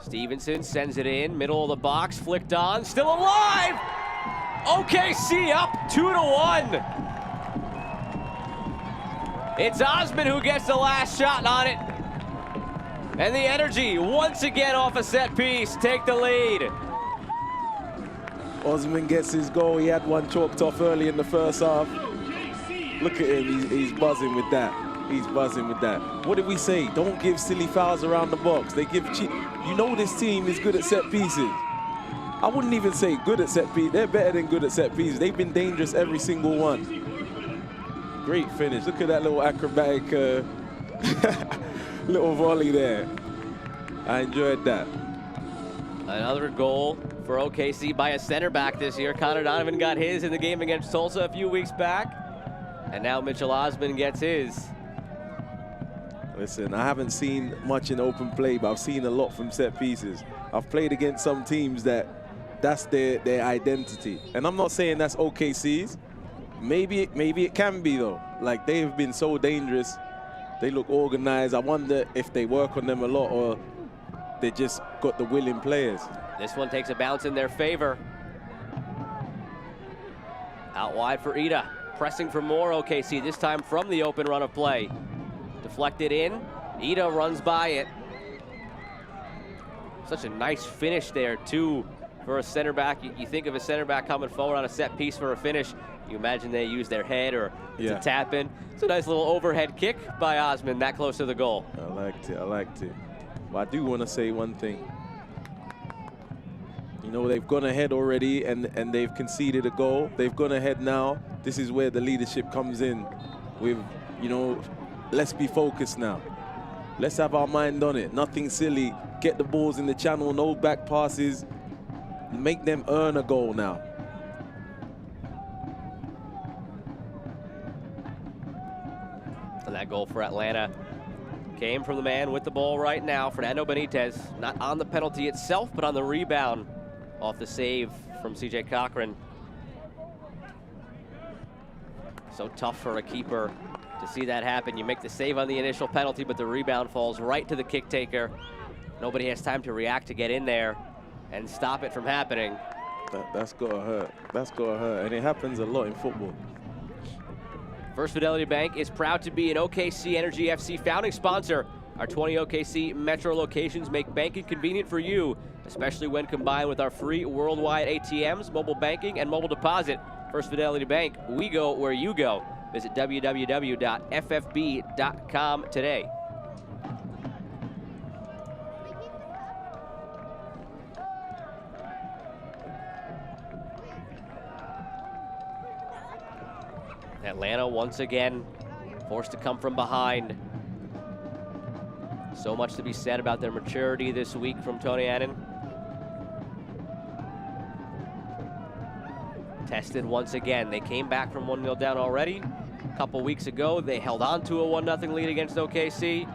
Stevenson sends it in, middle of the box, flicked on, still alive! OKC up 2-1. It's Osman who gets the last shot on it. And the Energy, once again off a set piece, take the lead. Osman gets his goal. He had one chalked off early in the first half. Look at him, he's buzzing with that. He's buzzing with that. What did we say? Don't give silly fouls around the box. They give cheap. You know this team is good at set pieces. I wouldn't even say good at set pieces. They're better than good at set pieces. They've been dangerous every single one. Great finish. Look at that little acrobatic little volley there. I enjoyed that. Another goal for OKC by a center back this year. Connor Donovan got his in the game against Tulsa a few weeks back. And now Mitchell Osman gets his. Listen, I haven't seen much in open play, but I've seen a lot from set pieces. I've played against some teams that's their identity. And I'm not saying that's OKC's. Maybe it can be, though. Like, they have been so dangerous. They look organized. I wonder if they work on them a lot or they just got the willing players. This one takes a bounce in their favor. Out wide for Ida. pressing for more OKC, this time from the open run of play. Deflected in, Ida runs by it. Such a nice finish there too for a center back. You think of a center back coming forward on a set piece for a finish, you imagine they use their head or to tap in. It's a nice little overhead kick by Osman that close to the goal. I liked it. But I do want to say one thing. You know, they've gone ahead already and they've conceded a goal. They've gone ahead now. This is where the leadership comes in with, you know, let's be focused now. Let's have our mind on it. Nothing silly. Get the balls in the channel, no back passes. Make them earn a goal now. And that goal for Atlanta came from the man with the ball right now, Fernando Benitez. Not on the penalty itself, but on the rebound off the save from CJ Cochran. So tough for a keeper to see that happen. You make the save on the initial penalty, but the rebound falls right to the kick taker. Nobody has time to react to get in there and stop it from happening. That's gotta hurt. That's gotta hurt. And it happens a lot in football. First Fidelity Bank is proud to be an OKC Energy FC founding sponsor. Our 20 OKC Metro locations make banking convenient for you, especially when combined with our free worldwide ATMs, mobile banking, and mobile deposit. First Fidelity Bank, we go where you go. Visit www.ffb.com today. Atlanta once again forced to come from behind. So much to be said about their maturity this week from Tony Annan. Tested once again. They came back from 1-0 down already. A couple weeks ago, they held on to a 1-0 lead against OKC.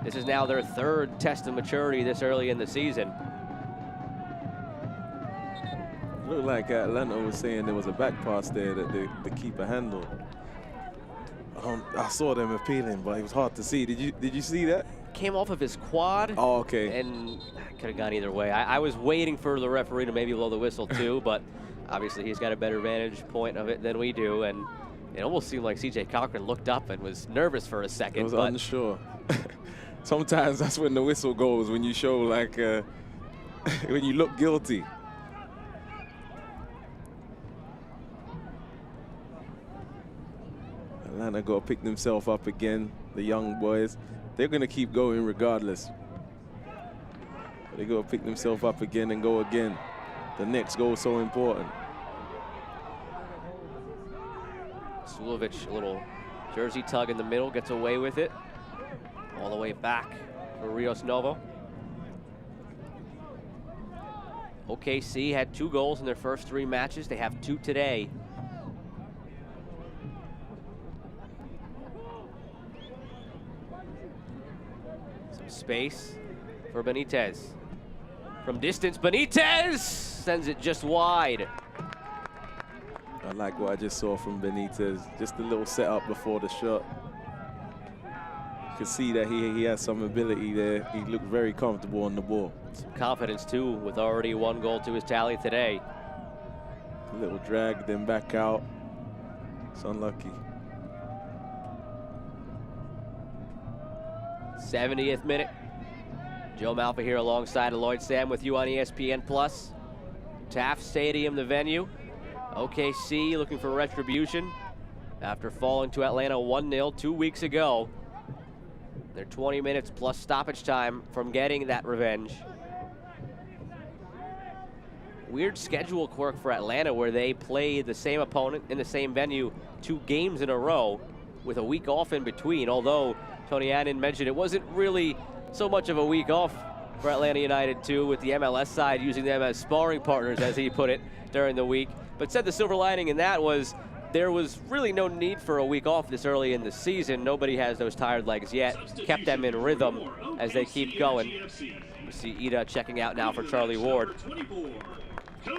This is now their third test of maturity this early in the season. Looked like Atlanta was saying there was a back pass there that the keeper handled. I saw them appealing, but it was hard to see. Did you see that? Came off of his quad. Oh, okay. And could have gone either way. I was waiting for the referee to maybe blow the whistle too, but obviously he's got a better vantage point of it than we do. And it almost seemed like CJ Cochran looked up and was nervous for a second. I was unsure. Sometimes that's when the whistle goes, when you show like, when you look guilty. Atlanta got to pick themselves up again, the young boys. They're going to keep going regardless. But they got to pick themselves up again and go again. The next goal is so important. Sulovic, a little jersey tug in the middle, gets away with it. All the way back for Rios Novo. OKC had 2 goals in their first 3 matches. They have 2 today. Space for Benitez. From distance, Benitez sends it just wide. I like what I just saw from Benitez. Just a little setup before the shot. You can see that he has some ability there. He looked very comfortable on the ball. Some confidence too, with already 1 goal to his tally today. A little drag, then back out. It's unlucky. 70th minute. Joe Malfa here alongside Lloyd Sam with you on ESPN Plus. Taft Stadium, the venue. OKC looking for retribution after falling to Atlanta 1-0 2 weeks ago. They're 20 minutes plus stoppage time from getting that revenge. Weird schedule quirk for Atlanta where they play the same opponent in the same venue 2 games in a row with a week off in between, although Tony Annan mentioned it wasn't really so much of a week off for Atlanta United too, with the MLS side using them as sparring partners, as he put it, during the week. But said the silver lining in that was there was really no need for a week off this early in the season. Nobody has those tired legs yet. Kept them in rhythm as they keep going. You see Ida checking out now for Charlie Ward. Yeah,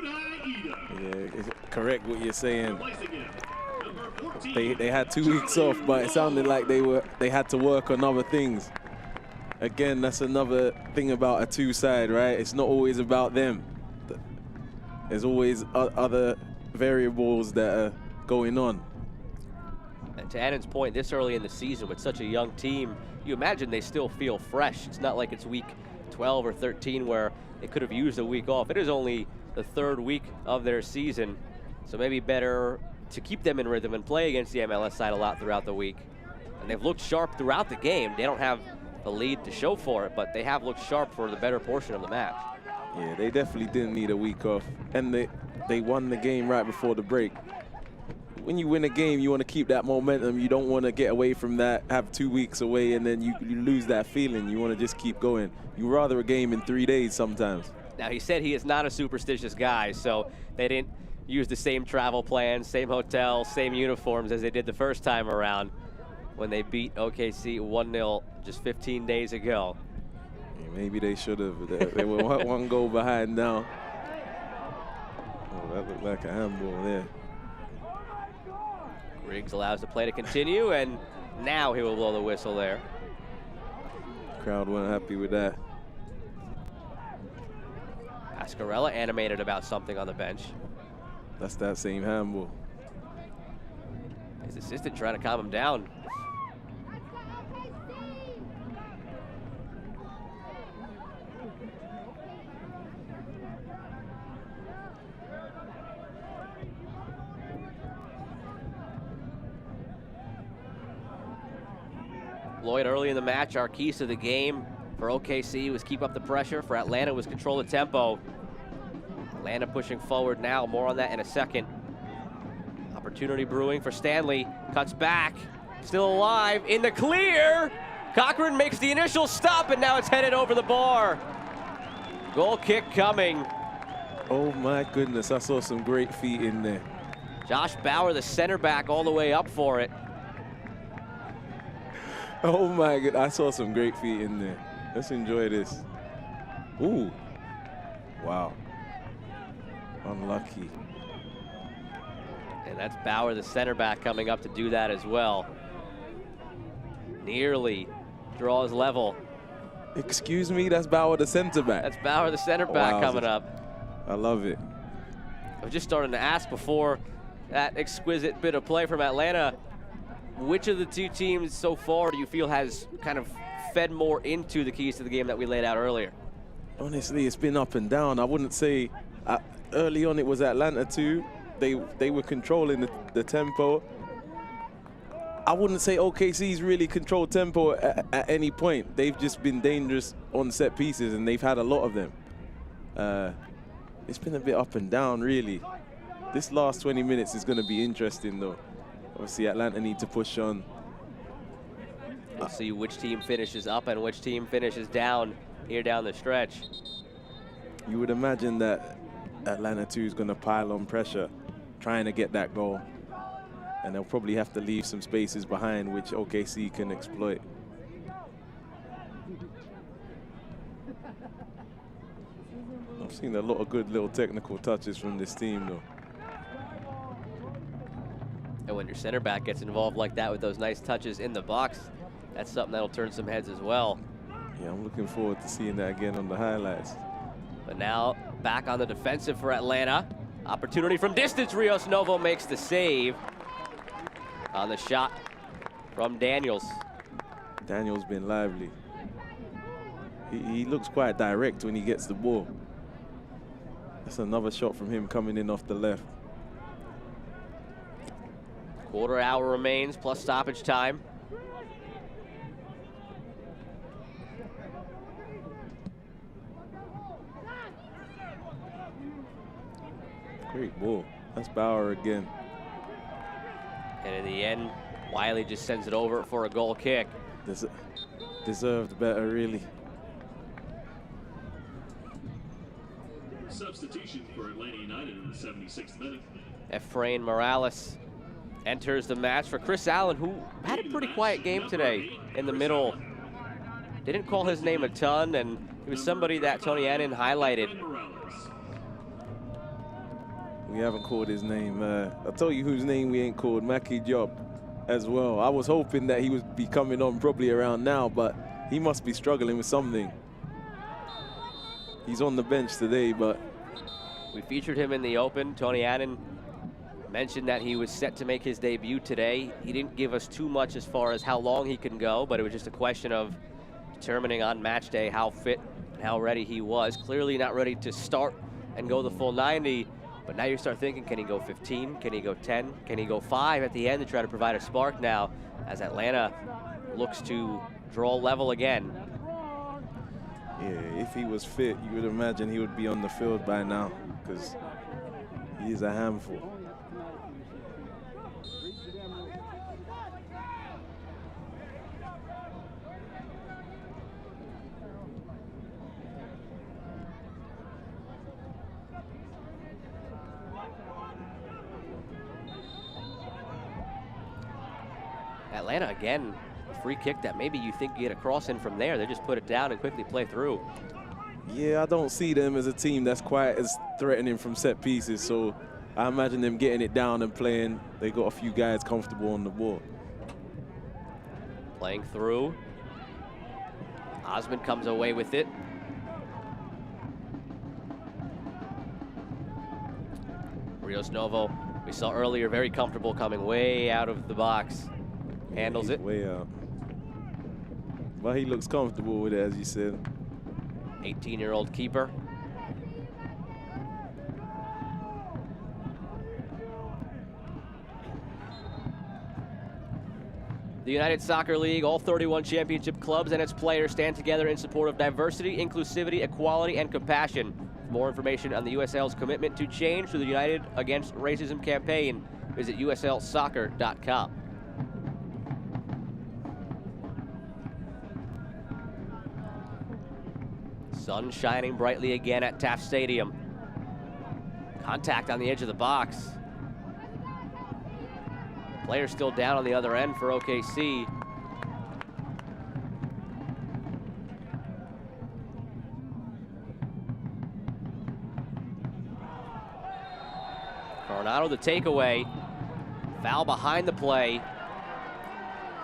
it's correct what you're saying. They had 2 weeks off, but it sounded like they had to work on other things. Again, that's another thing about a 2-side, right? It's not always about them. There's always other variables that are going on. And to Annan's point, this early in the season with such a young team, you imagine they still feel fresh. It's not like it's week 12 or 13 where they could have used a week off. It is only the 3rd week of their season, so maybe better to keep them in rhythm and play against the MLS side a lot throughout the week. And they've looked sharp throughout the game. They don't have the lead to show for it, but they have looked sharp for the better portion of the match. Yeah, they definitely didn't need a week off. And they won the game right before the break. When you win a game, you want to keep that momentum. You don't want to get away from that, have 2 weeks away, and then you lose that feeling. You want to just keep going. You rather a game in 3 days sometimes. Now, he said he is not a superstitious guy, so they didn't use the same travel plans, same hotel, same uniforms as they did the first time around when they beat OKC 1-0 just 15 days ago. Yeah, maybe they should have. They were one goal behind now. Oh, that looked like a handball there. Griggs allows the play to continue, and now he will blow the whistle there. Crowd weren't happy with that. Pascarella animated about something on the bench. That's that same handball. His assistant trying to calm him down. Lloyd, early in the match, our keys to the game for OKC was keep up the pressure. For Atlanta was control the tempo. Atlanta pushing forward now. More on that in a second. Opportunity brewing for Stanley. Cuts back. Still alive. In the clear. Cochran makes the initial stop, and now it's headed over the bar. Goal kick coming. Oh my goodness, I saw some great feet in there. Josh Bauer, the center back, all the way up for it. Oh my god, I saw some great feet in there. Let's enjoy this. Ooh. Wow. Unlucky. And that's Bauer, the center back, coming up to do that as well. Nearly draws level. Excuse me, that's Bauer, the center back. That's Bauer, the center back, coming up. I love it. I was just starting to ask before that exquisite bit of play from Atlanta, which of the two teams so far do you feel has kind of fed more into the keys to the game that we laid out earlier? Honestly, it's been up and down. I wouldn't say early on it was Atlanta too. They were controlling the tempo. I wouldn't say OKC's really controlled tempo at any point. They've just been dangerous on set pieces, and they've had a lot of them. It's been a bit up and down, really. This last 20 minutes is going to be interesting, though. Obviously, Atlanta need to push on. We'll see which team finishes up and which team finishes down here down the stretch. You would imagine that Atlanta 2 is going to pile on pressure, trying to get that goal. And they'll probably have to leave some spaces behind, which OKC can exploit. I've seen a lot of good little technical touches from this team, though. And when your center back gets involved like that with those nice touches in the box, that's something that'll turn some heads as well. Yeah, I'm looking forward to seeing that again on the highlights. But now back on the defensive for Atlanta. Opportunity from distance. Rios Novo makes the save on the shot from Daniels. Daniels been lively. He looks quite direct when he gets the ball. That's another shot from him coming in off the left. Quarter hour remains plus stoppage time. Great ball. That's Bauer again. And in the end, Wiley just sends it over for a goal kick. Deserved better, really. Substitution for Atlanta United in the 76th minute. Efrain Morales enters the match for Chris Allen, who had a pretty quiet game today in the middle. Didn't call his name a ton, and he was somebody that Tony Annan highlighted. We haven't called his name. I'll tell you whose name we ain't called, Mackie Job as well. I was hoping that he would be coming on probably around now, but he must be struggling with something. He's on the bench today, but... We featured him in the open. Tony Annan Mentioned that he was set to make his debut today. He didn't give us too much as far as how long he can go, but it was just a question of determining on match day how fit and how ready he was. Clearly not ready to start and go the full 90, but now you start thinking, can he go 15? Can he go 10? Can he go 5 at the end to try to provide a spark now as Atlanta looks to draw level again? Yeah, if he was fit, you would imagine he would be on the field by now, because he is a handful. Atlanta again, a free kick that maybe you think you get a cross in from there. They just put it down and quickly play through. Yeah, I don't see them as a team that's quite as threatening from set pieces, so I imagine them getting it down and playing. They got a few guys comfortable on the ball. Playing through. Osmond comes away with it. Rios Novo, we saw earlier, very comfortable coming way out of the box. Handles it. Way out. Well, he looks comfortable with it, as you said. 18-year-old keeper. The United Soccer League, all 31 championship clubs and its players stand together in support of diversity, inclusivity, equality, and compassion. For more information on the USL's commitment to change through the United Against Racism campaign, visit uslsoccer.com. Sun shining brightly again at Taft Stadium. Contact on the edge of the box. Player still down on the other end for OKC. Coronado the takeaway. Foul behind the play.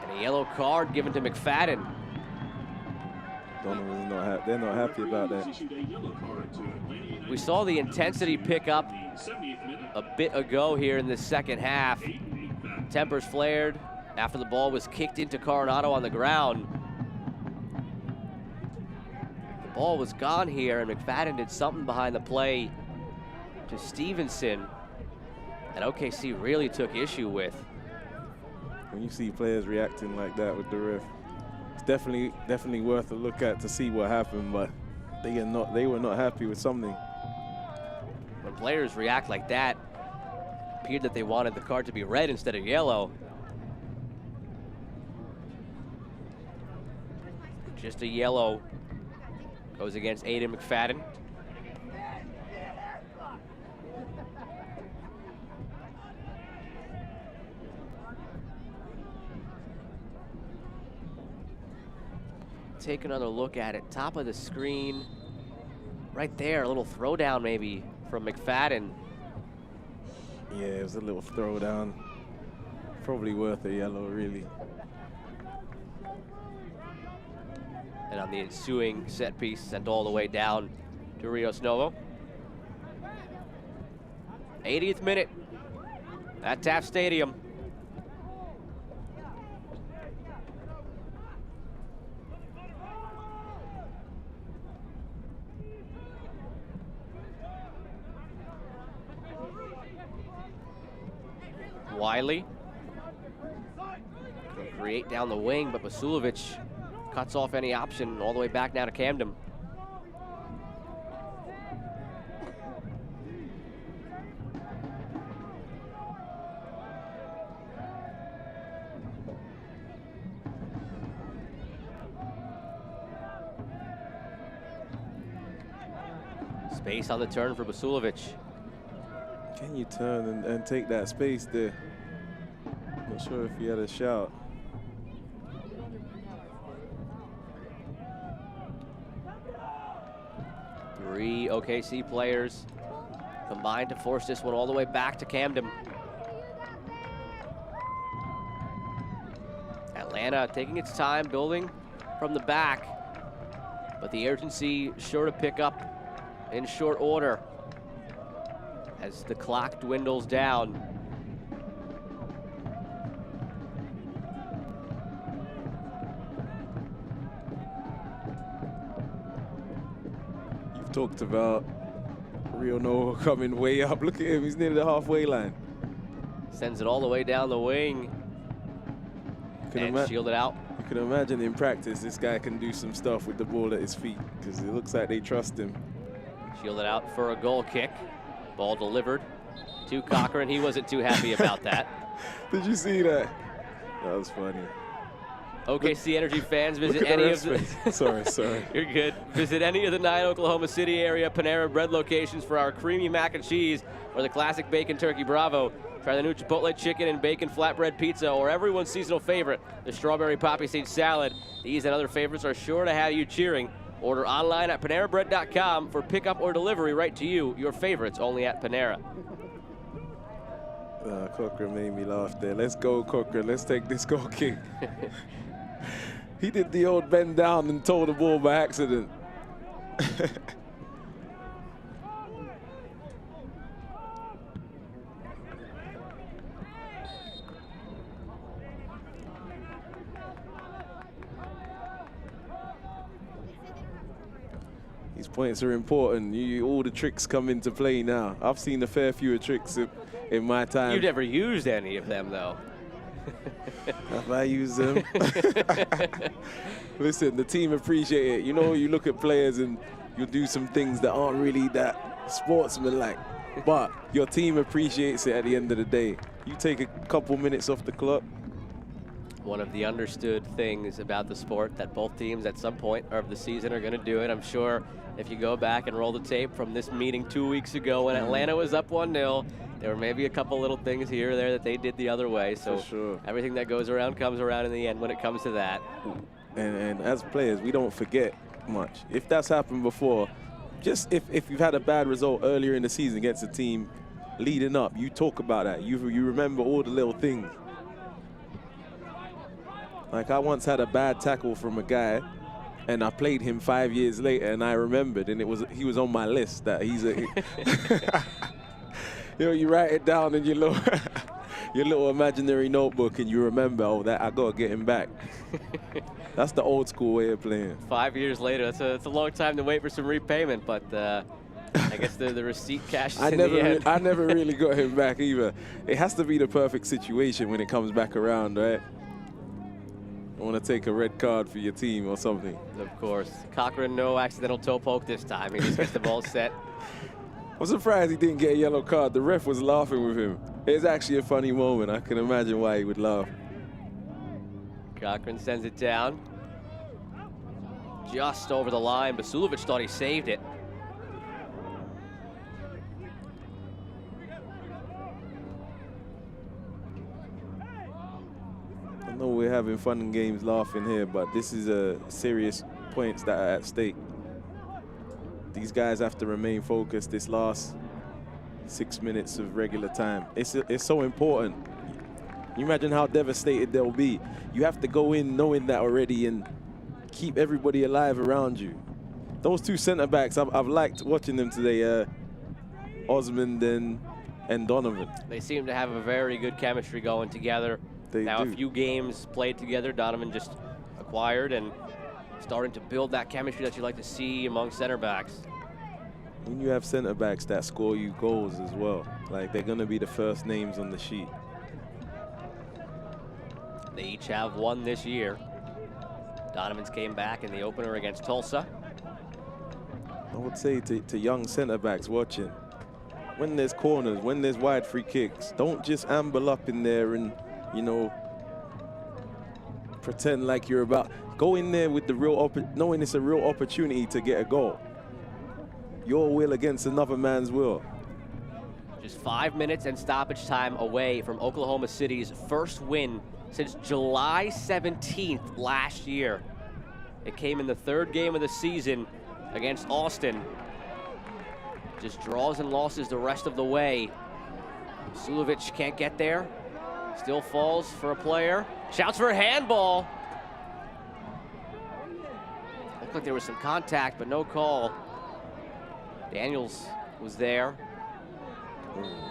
And a yellow card given to McFadden. Donovan's they're not happy about that. We saw the intensity pick up a bit ago here in the second half. Tempers flared after the ball was kicked into Coronado on the ground. The ball was gone here, and McFadden did something behind the play to Stevenson that OKC really took issue with. When you see players reacting like that with the ref, it's definitely worth a look at to see what happened, but they were not happy with something. When players react like that, it appeared that they wanted the card to be red instead of yellow. Just a yellow goes against Aiden McFadden. Take another look at it. Top of the screen. Right there, a little throwdown maybe from McFadden. Yeah, it was a little throwdown. Probably worth a yellow, really. And on the ensuing set piece, sent all the way down to Rios Novo. 80th minute at Taft Stadium. Wiley can create down the wing, but Vasilovic cuts off any option all the way back now to Camden. Space on the turn for Vasilovic. Can you turn and take that space there? Not sure if he had a shout. Three OKC players combined to force this one all the way back to Camden. Atlanta taking its time, building from the back, but the urgency sure to pick up in short order as the clock dwindles down. talked about Rio Novo coming way up. Look at him, he's near the halfway line. Sends it all the way down the wing. And shielded out. You can imagine in practice, this guy can do some stuff with the ball at his feet because it looks like they trust him. Shielded out for a goal kick. Ball delivered to Cochran. He wasn't too happy about that. Did you see that? That was funny. OKC Energy fans, visit any of the sorry. You're good. Visit any of the 9 Oklahoma City area Panera Bread locations for our creamy mac and cheese or the classic bacon turkey bravo. Try the new Chipotle chicken and bacon flatbread pizza or everyone's seasonal favorite, the strawberry poppy seed salad. These and other favorites are sure to have you cheering. Order online at PaneraBread.com for pickup or delivery right to you. Your favorites only at Panera. Cochran made me laugh there. Let's go, Cochran. Let's take this goal kick. He did the old bend down and tore the ball by accident. These points are important. All the tricks come into play now. I've seen a fair few tricks in my time. You've never used any of them, though. Have I used them? Listen, the team appreciate it. You know, you look at players and you'll do some things that aren't really that sportsman-like, but your team appreciates it at the end of the day. You take a couple minutes off the clock. One of the understood things about the sport that both teams at some point of the season are going to do it. I'm sure if you go back and roll the tape from this meeting 2 weeks ago when Atlanta was up 1-0, there were maybe a couple little things here or there that they did the other way. So sure. Everything that goes around comes around in the end when it comes to that. And as players, we don't forget much. If that's happened before, just if you've had a bad result earlier in the season against a team leading up, you talk about that. You remember all the little things. Like I once had a bad tackle from a guy, and I played him 5 years later, and I remembered, and he was on my list that he's a. You know, you write it down in your little imaginary notebook, and you remember, oh, that I gotta get him back. That's the old school way of playing. 5 years later, that's a long time to wait for some repayment, but I guess the receipt cashes in the end. I never really got him back either. It has to be the perfect situation when it comes back around, right? I want to take a red card for your team or something. Of course. Cochran, no accidental toe poke this time. He just gets the ball set. I'm surprised he didn't get a yellow card. The ref was laughing with him. It's actually a funny moment. I can imagine why he would laugh. Cochran sends it down. Just over the line. Basulovic thought he saved it. I know we're having fun and games laughing here, but this is serious points that are at stake. These guys have to remain focused this last 6 minutes of regular time. It's so important. You imagine how devastated they'll be. You have to go in knowing that already and keep everybody alive around you. Those two center backs, I've liked watching them today, Osmond and Donovan. They seem to have a very good chemistry going together. Now a few games played together, Donovan just acquired and starting to build that chemistry that you like to see among center backs. When you have center backs that score you goals as well, like they're gonna be the first names on the sheet. They each have one this year. Donovan's came back in the opener against Tulsa. I would say to young center backs watching, when there's corners, when there's wide free kicks, don't just amble up in there and, you know, pretend like you're about. Go in there with the knowing it's a real opportunity to get a goal. Your will against another man's will. Just 5 minutes and stoppage time away from Oklahoma City's first win since July 17th last year. It came in the third game of the season against Austin. Just draws and losses the rest of the way. Sulovic can't get there. Still falls for a player. Shouts for a handball. Looked like there was some contact, but no call. Daniels was there.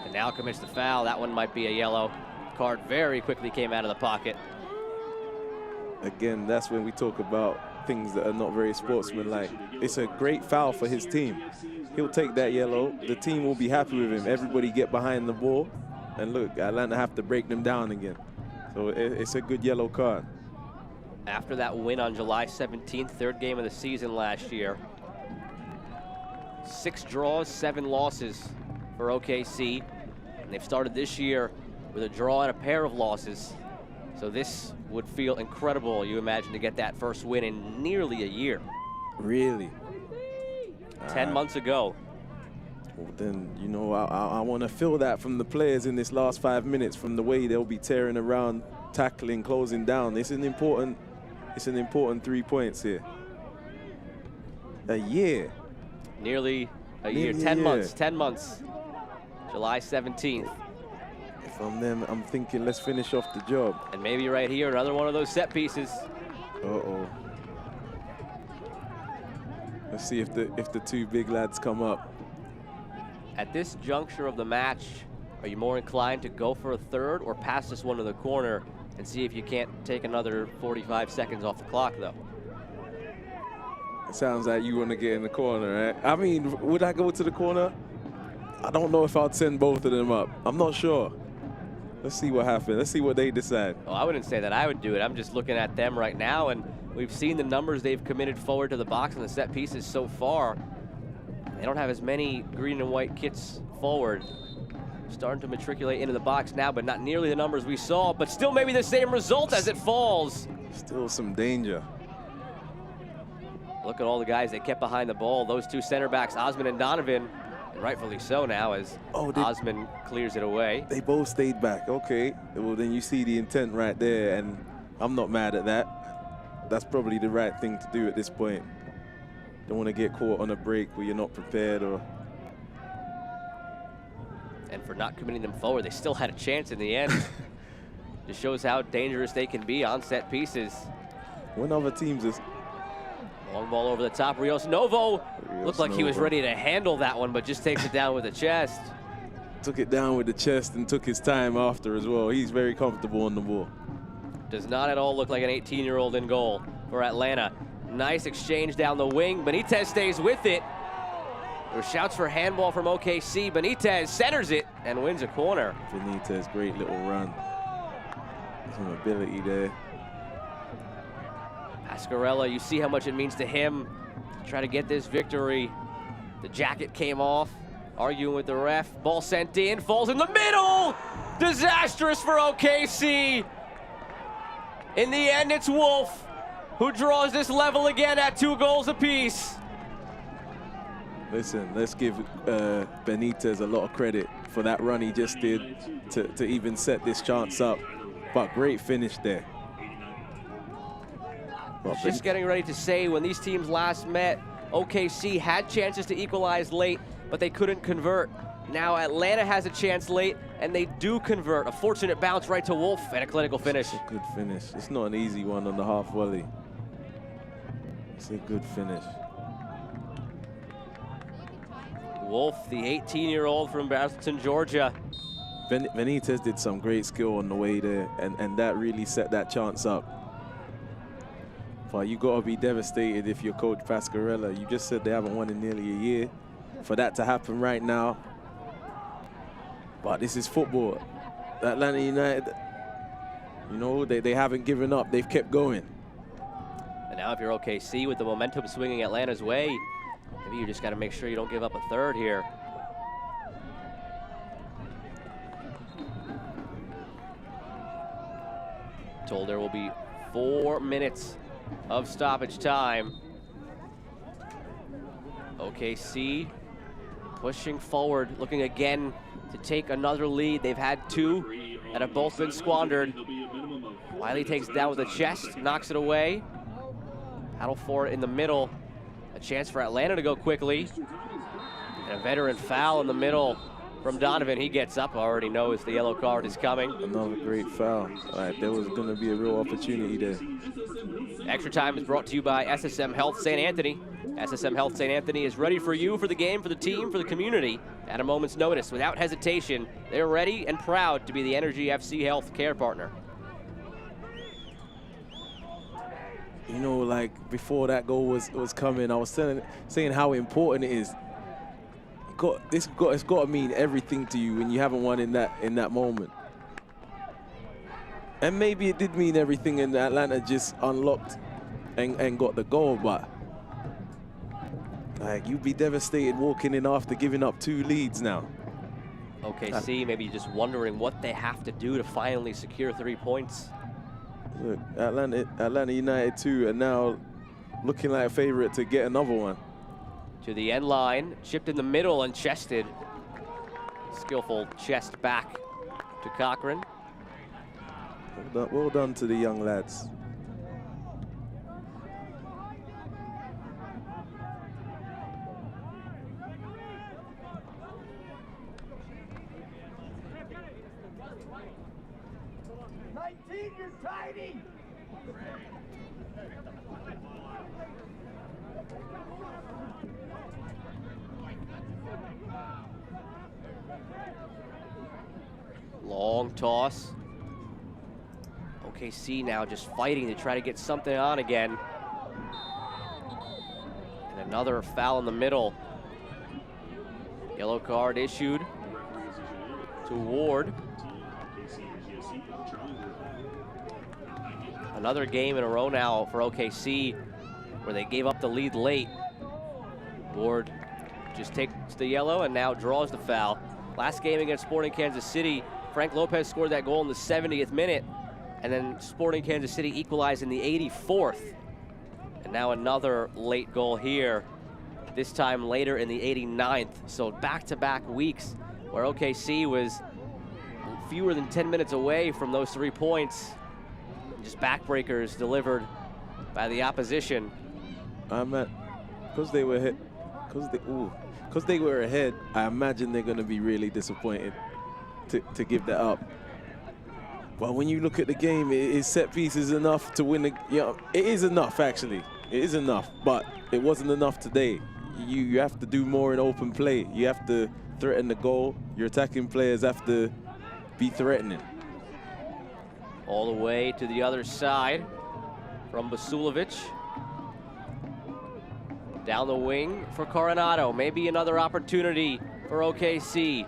And now commits the foul. That one might be a yellow card. Very quickly came out of the pocket. Again, that's when we talk about things that are not very sportsmanlike. It's a great foul for his team. He'll take that yellow. The team will be happy with him. Everybody get behind the ball. And look, Atlanta have to break them down again. So it's a good yellow card. After that win on July 17th, third game of the season last year, 6 draws, 7 losses for OKC. And they've started this year with a draw and a pair of losses. So this would feel incredible, you imagine, to get that first win in nearly a year. Really? 10 months ago. Well, then, you know, I want to feel that from the players in this last 5 minutes, from the way they'll be tearing around, tackling, closing down. It's an important 3 points here. A year. Nearly a year. 10 months. 10 months. July 17th. If I'm them, I'm thinking, let's finish off the job. And maybe right here, another one of those set pieces. Uh-oh. Let's see if the 2 big lads come up. At this juncture of the match, are you more inclined to go for a third or pass this one to the corner and see if you can't take another 45 seconds off the clock, though? It sounds like you want to get in the corner, right? I mean, would I go to the corner? I don't know if I'd send both of them up. I'm not sure. Let's see what happens. Let's see what they decide. Well, I wouldn't say that I would do it. I'm just looking at them right now, and we've seen the numbers they've committed forward to the box and the set pieces so far. They don't have as many green and white kits forward. Starting to matriculate into the box now, but not nearly the numbers we saw, but still maybe the same result as it falls. Still some danger. Look at all the guys they kept behind the ball. Those 2 center backs, Osman and Donovan, and rightfully so now as Osman clears it away. They both stayed back. Okay, well then you see the intent right there, and I'm not mad at that. That's probably the right thing to do at this point. Don't want to get caught on a break where you're not prepared or... And for not committing them forward, they still had a chance in the end. Just shows how dangerous they can be on set pieces. When other teams is... Long ball over the top. Rios Novo looked like he was ready to handle that one, but just takes it down with the chest. Took it down with the chest and took his time after as well. He's very comfortable on the ball. Does not at all look like an 18-year-old in goal for Atlanta. Nice exchange down the wing. Benitez stays with it. There were shouts for handball from OKC. Benitez centers it and wins a corner. Benitez, great little run. Some ability there. Pasquarella, you see how much it means to him to try to get this victory. The jacket came off, arguing with the ref. Ball sent in, falls in the middle. Disastrous for OKC. In the end, it's Wolf who draws this level again at 2 goals apiece. Listen, let's give Benitez a lot of credit for that run he just did to even set this chance up. But great finish there. Just getting ready to say, when these teams last met, OKC had chances to equalize late, but they couldn't convert. Now Atlanta has a chance late, and they do convert. A fortunate bounce right to Wolf and a clinical finish. It's a good finish. It's not an easy one on the half volley. It's a good finish. Wolf, the 18-year-old from Braselton, Georgia. Benitez did some great skill on the way there, and that really set that chance up. But you gotta be devastated if you're Coach Pasquarella. You just said they haven't won in nearly a year. For that to happen right now. But this is football. Atlanta United, you know, they haven't given up. They've kept going. And now if you're OKC with the momentum swinging Atlanta's way, maybe you just got to make sure you don't give up a third here. Told there will be 4 minutes of stoppage time. OKC pushing forward, looking again to take another lead. They've had 2 that have both been squandered. Wiley takes it down with the chest, knocks it away. Paddle for it in the middle. A chance for Atlanta to go quickly. And a veteran foul in the middle from Donovan. He gets up, already knows the yellow card is coming. Another great foul. All right, there was going to be a real opportunity there. Extra time is brought to you by SSM Health St. Anthony. SSM Health St. Anthony is ready for you, for the game, for the team, for the community at a moment's notice. Without hesitation, they're ready and proud to be the Energy FC Health Care partner. you know, like before that goal was coming, I was saying how important it is. It's got to mean everything to you when you haven't won in that moment. And maybe it did mean everything, and Atlanta just unlocked and got the goal, but like you'd be devastated walking in after giving up 2 leads now. OKC maybe just wondering what they have to do to finally secure 3 points. Look, Atlanta United 2 are now looking like a favorite to get another one. To the end line, chipped in the middle and chested. Skillful chest back to Cochran. Well done to the young lads. Long toss. OKC now just fighting to try to get something on again. And another foul in the middle. Yellow card issued to Ward. Another game in a row now for OKC where they gave up the lead late. Ward just takes the yellow and now draws the foul. Last game against Sporting Kansas City, Frank Lopez scored that goal in the 70th minute, and then Sporting Kansas City equalized in the 84th. And now another late goal here, this time later in the 89th. So back-to-back weeks where OKC was fewer than 10 minutes away from those 3 points. Just backbreakers delivered by the opposition. Because they were hit, because they were ahead, I imagine they're going to be really disappointed to give that up. But when you look at the game, is set pieces enough to win? It is enough, actually. It is enough, but it wasn't enough today. You have to do more in open play. You have to threaten the goal. Your attacking players have to be threatening. All the way to the other side from Basulovic. Down the wing for Coronado. Maybe another opportunity for OKC.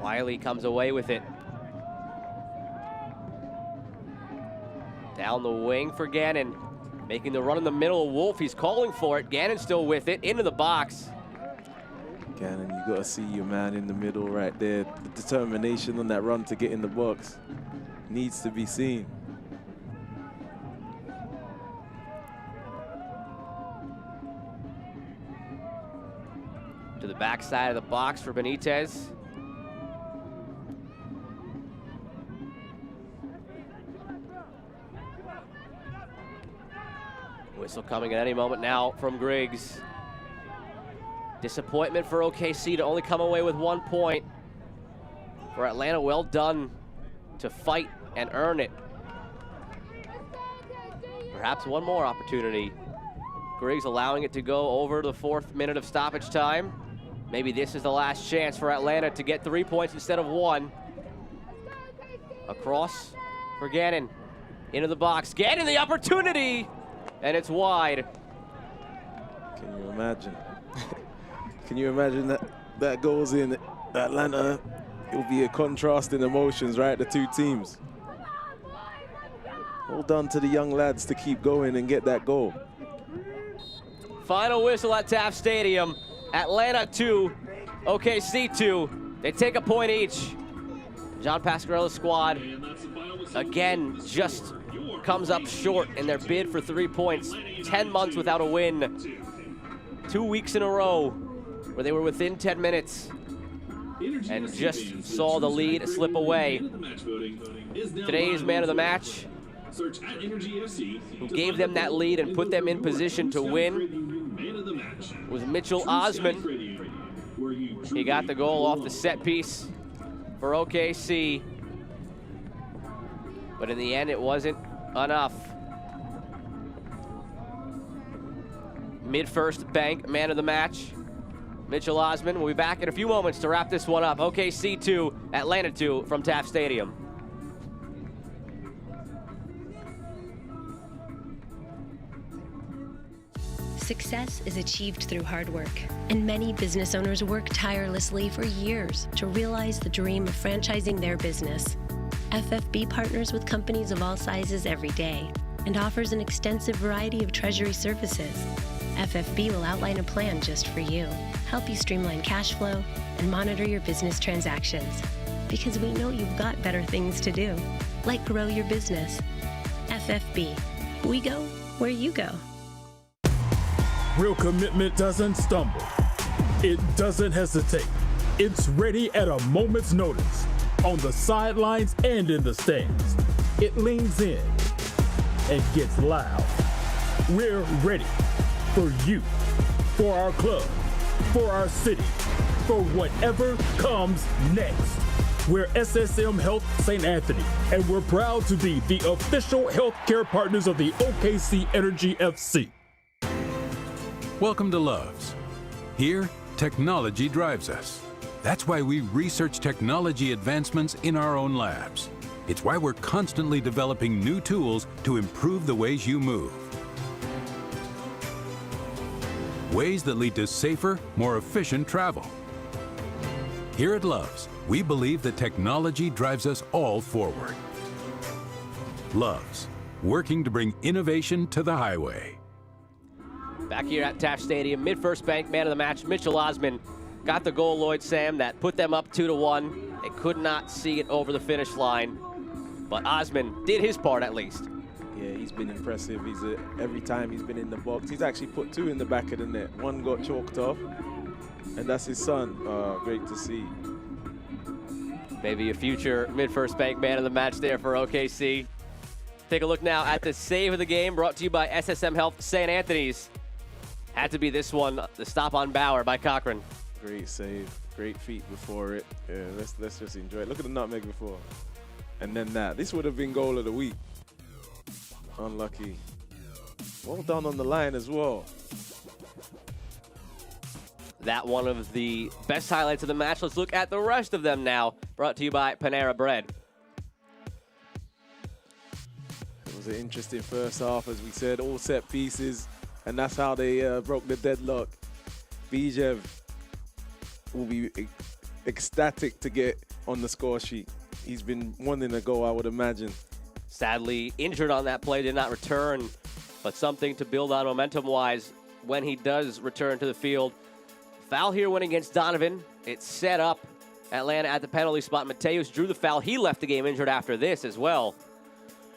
Wiley comes away with it. Down the wing for Gannon. Making the run in the middle. Wolf, he's calling for it. Gannon still with it, into the box. Gannon, you got to see your man in the middle right there. The determination on that run to get in the box needs to be seen. To the backside of the box for Benitez. Whistle coming at any moment now from Griggs. Disappointment for OKC to only come away with 1 point. For Atlanta, well done to fight and earn it. Perhaps one more opportunity. Griggs allowing it to go over the 4th minute of stoppage time. Maybe this is the last chance for Atlanta to get 3 points instead of 1. Across for Gannon. Into the box. Gannon, the opportunity! And it's wide. Can you imagine? Can you imagine that goes in Atlanta? It'll be a contrast in emotions, right? The two teams. Well done to the young lads to keep going and get that goal. Final whistle at Taft Stadium. Atlanta 2, OKC 2. They take a point each. John Pasquarella's squad, again, just comes up short in their bid for 3 points. 10 months without a win. 2 weeks in a row where they were within 10 minutes and just saw the lead slip away. Today's man of the match, who gave them that lead and put them in position to win, was Mitchell Osman. He got the goal off the set piece for OKC, but in the end it wasn't enough. Mid-first bank man of the match Mitchell Osman will be back in a few moments to wrap this one up. OKC 2, Atlanta 2 from Taft Stadium. Success is achieved through hard work, and many business owners work tirelessly for years to realize the dream of franchising their business. FFB partners with companies of all sizes every day and offers an extensive variety of treasury services. FFB will outline a plan just for you, help you streamline cash flow, and monitor your business transactions. Because we know you've got better things to do, like grow your business. FFB. We go where you go. Real commitment doesn't stumble. It doesn't hesitate. It's ready at a moment's notice, on the sidelines and in the stands. It leans in and gets loud. We're ready for you, for our club, for our city, for whatever comes next. We're SSM Health St. Anthony, and we're proud to be the official healthcare partners of the OKC Energy FC. Welcome to Loves. Here, technology drives us. That's why we research technology advancements in our own labs. It's why we're constantly developing new tools to improve the ways you move. Ways that lead to safer, more efficient travel. Here at Loves, we believe that technology drives us all forward. Loves, working to bring innovation to the highway. Back here at Taft Stadium, Mid-First Bank man of the match, Mitchell Osman, got the goal, Lloyd Sam, that put them up 2-1. They could not see it over the finish line, but Osman did his part at least. Yeah, he's been impressive. Every time he's been in the box, he's actually put 2 in the back of the net. 1 got chalked off, and that's his son. Great to see. Maybe a future Mid-First Bank man of the match there for OKC. Take a look now at the save of the game, brought to you by SSM Health St. Anthony's. Had to be this one, the stop on Bauer by Cochran. Great save, great feet before it. Yeah, let's just enjoy it. Look at the nutmeg before. And then that. This would have been goal of the week. Unlucky. Well done on the line as well. That one of the best highlights of the match. Let's look at the rest of them now, brought to you by Panera Bread. It was an interesting first half, as we said, all set pieces. And that's how they broke the deadlock. Bijev will be ecstatic to get on the score sheet. He's been wanting a goal, I would imagine. Sadly, injured on that play, did not return, but something to build on momentum-wise when he does return to the field. Foul here went against Donovan. It set up Atlanta at the penalty spot. Mateus drew the foul. He left the game injured after this as well.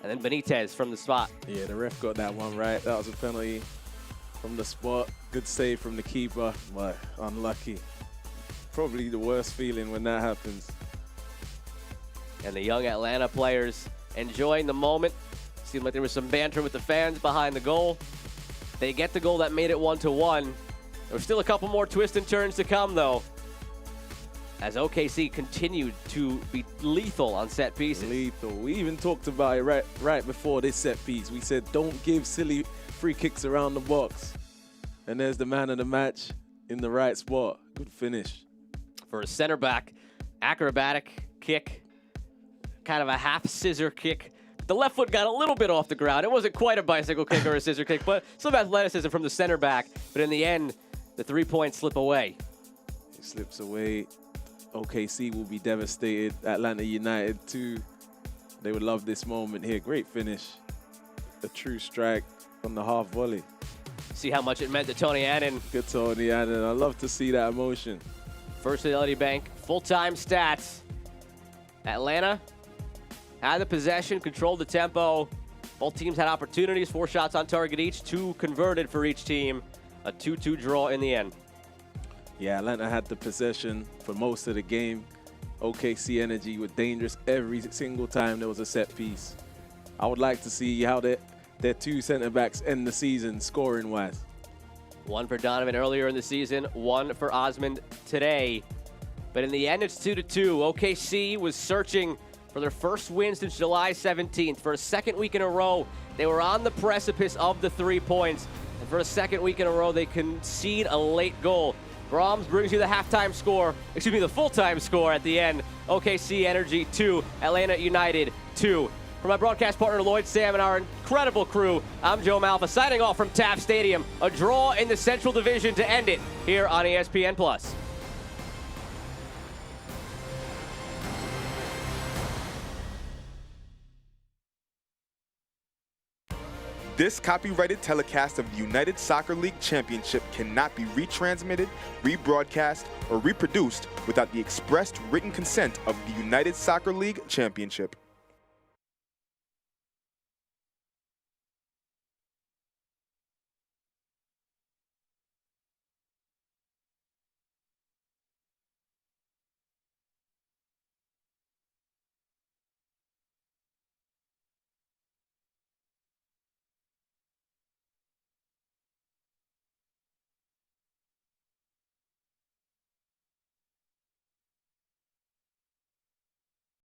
And then Benitez from the spot. Yeah, the ref got that one right. That was a penalty from the spot. Good save from the keeper, but unlucky. Probably the worst feeling when that happens. And the young Atlanta players enjoying the moment. Seemed like there was some banter with the fans behind the goal. They get the goal that made it 1-1. There's still a couple more twists and turns to come, though, as OKC continued to be lethal on set pieces. Lethal. We even talked about it right before this set piece. We said, don't give silly free kicks around the box. And there's the man of the match in the right spot. Good finish. For a center back, acrobatic kick, kind of a half scissor kick. The left foot got a little bit off the ground. It wasn't quite a bicycle kick or a scissor kick, but some athleticism from the center back. But in the end, the 3 points slip away. It slips away. OKC will be devastated. Atlanta United too. They would love this moment here. Great finish. A true strike from the half volley. See how much it meant to Tony Annan. Good Tony Annan. I love to see that emotion. First Fidelity Bank, full-time stats. Atlanta had the possession, controlled the tempo. Both teams had opportunities, 4 shots on target each, 2 converted for each team. A 2-2 draw in the end. Yeah, Atlanta had the possession for most of the game. OKC Energy were dangerous every single time there was a set piece. I would like to see how their 2 center backs end the season scoring-wise. 1 for Donovan earlier in the season, 1 for Osmond today. But in the end, it's 2-2. OKC was searching for their first win since July 17th. For a second week in a row, they were on the precipice of the 3 points. And for a second week in a row, they concede a late goal. Brahms brings you the halftime score, excuse me, the full-time score at the end. OKC Energy 2, Atlanta United 2. For my broadcast partner Lloyd Sam and our incredible crew, I'm Joe Malfa signing off from Taft Stadium. A draw in the Central Division to end it here on ESPN+. This copyrighted telecast of the United Soccer League Championship cannot be retransmitted, rebroadcast, or reproduced without the expressed written consent of the United Soccer League Championship.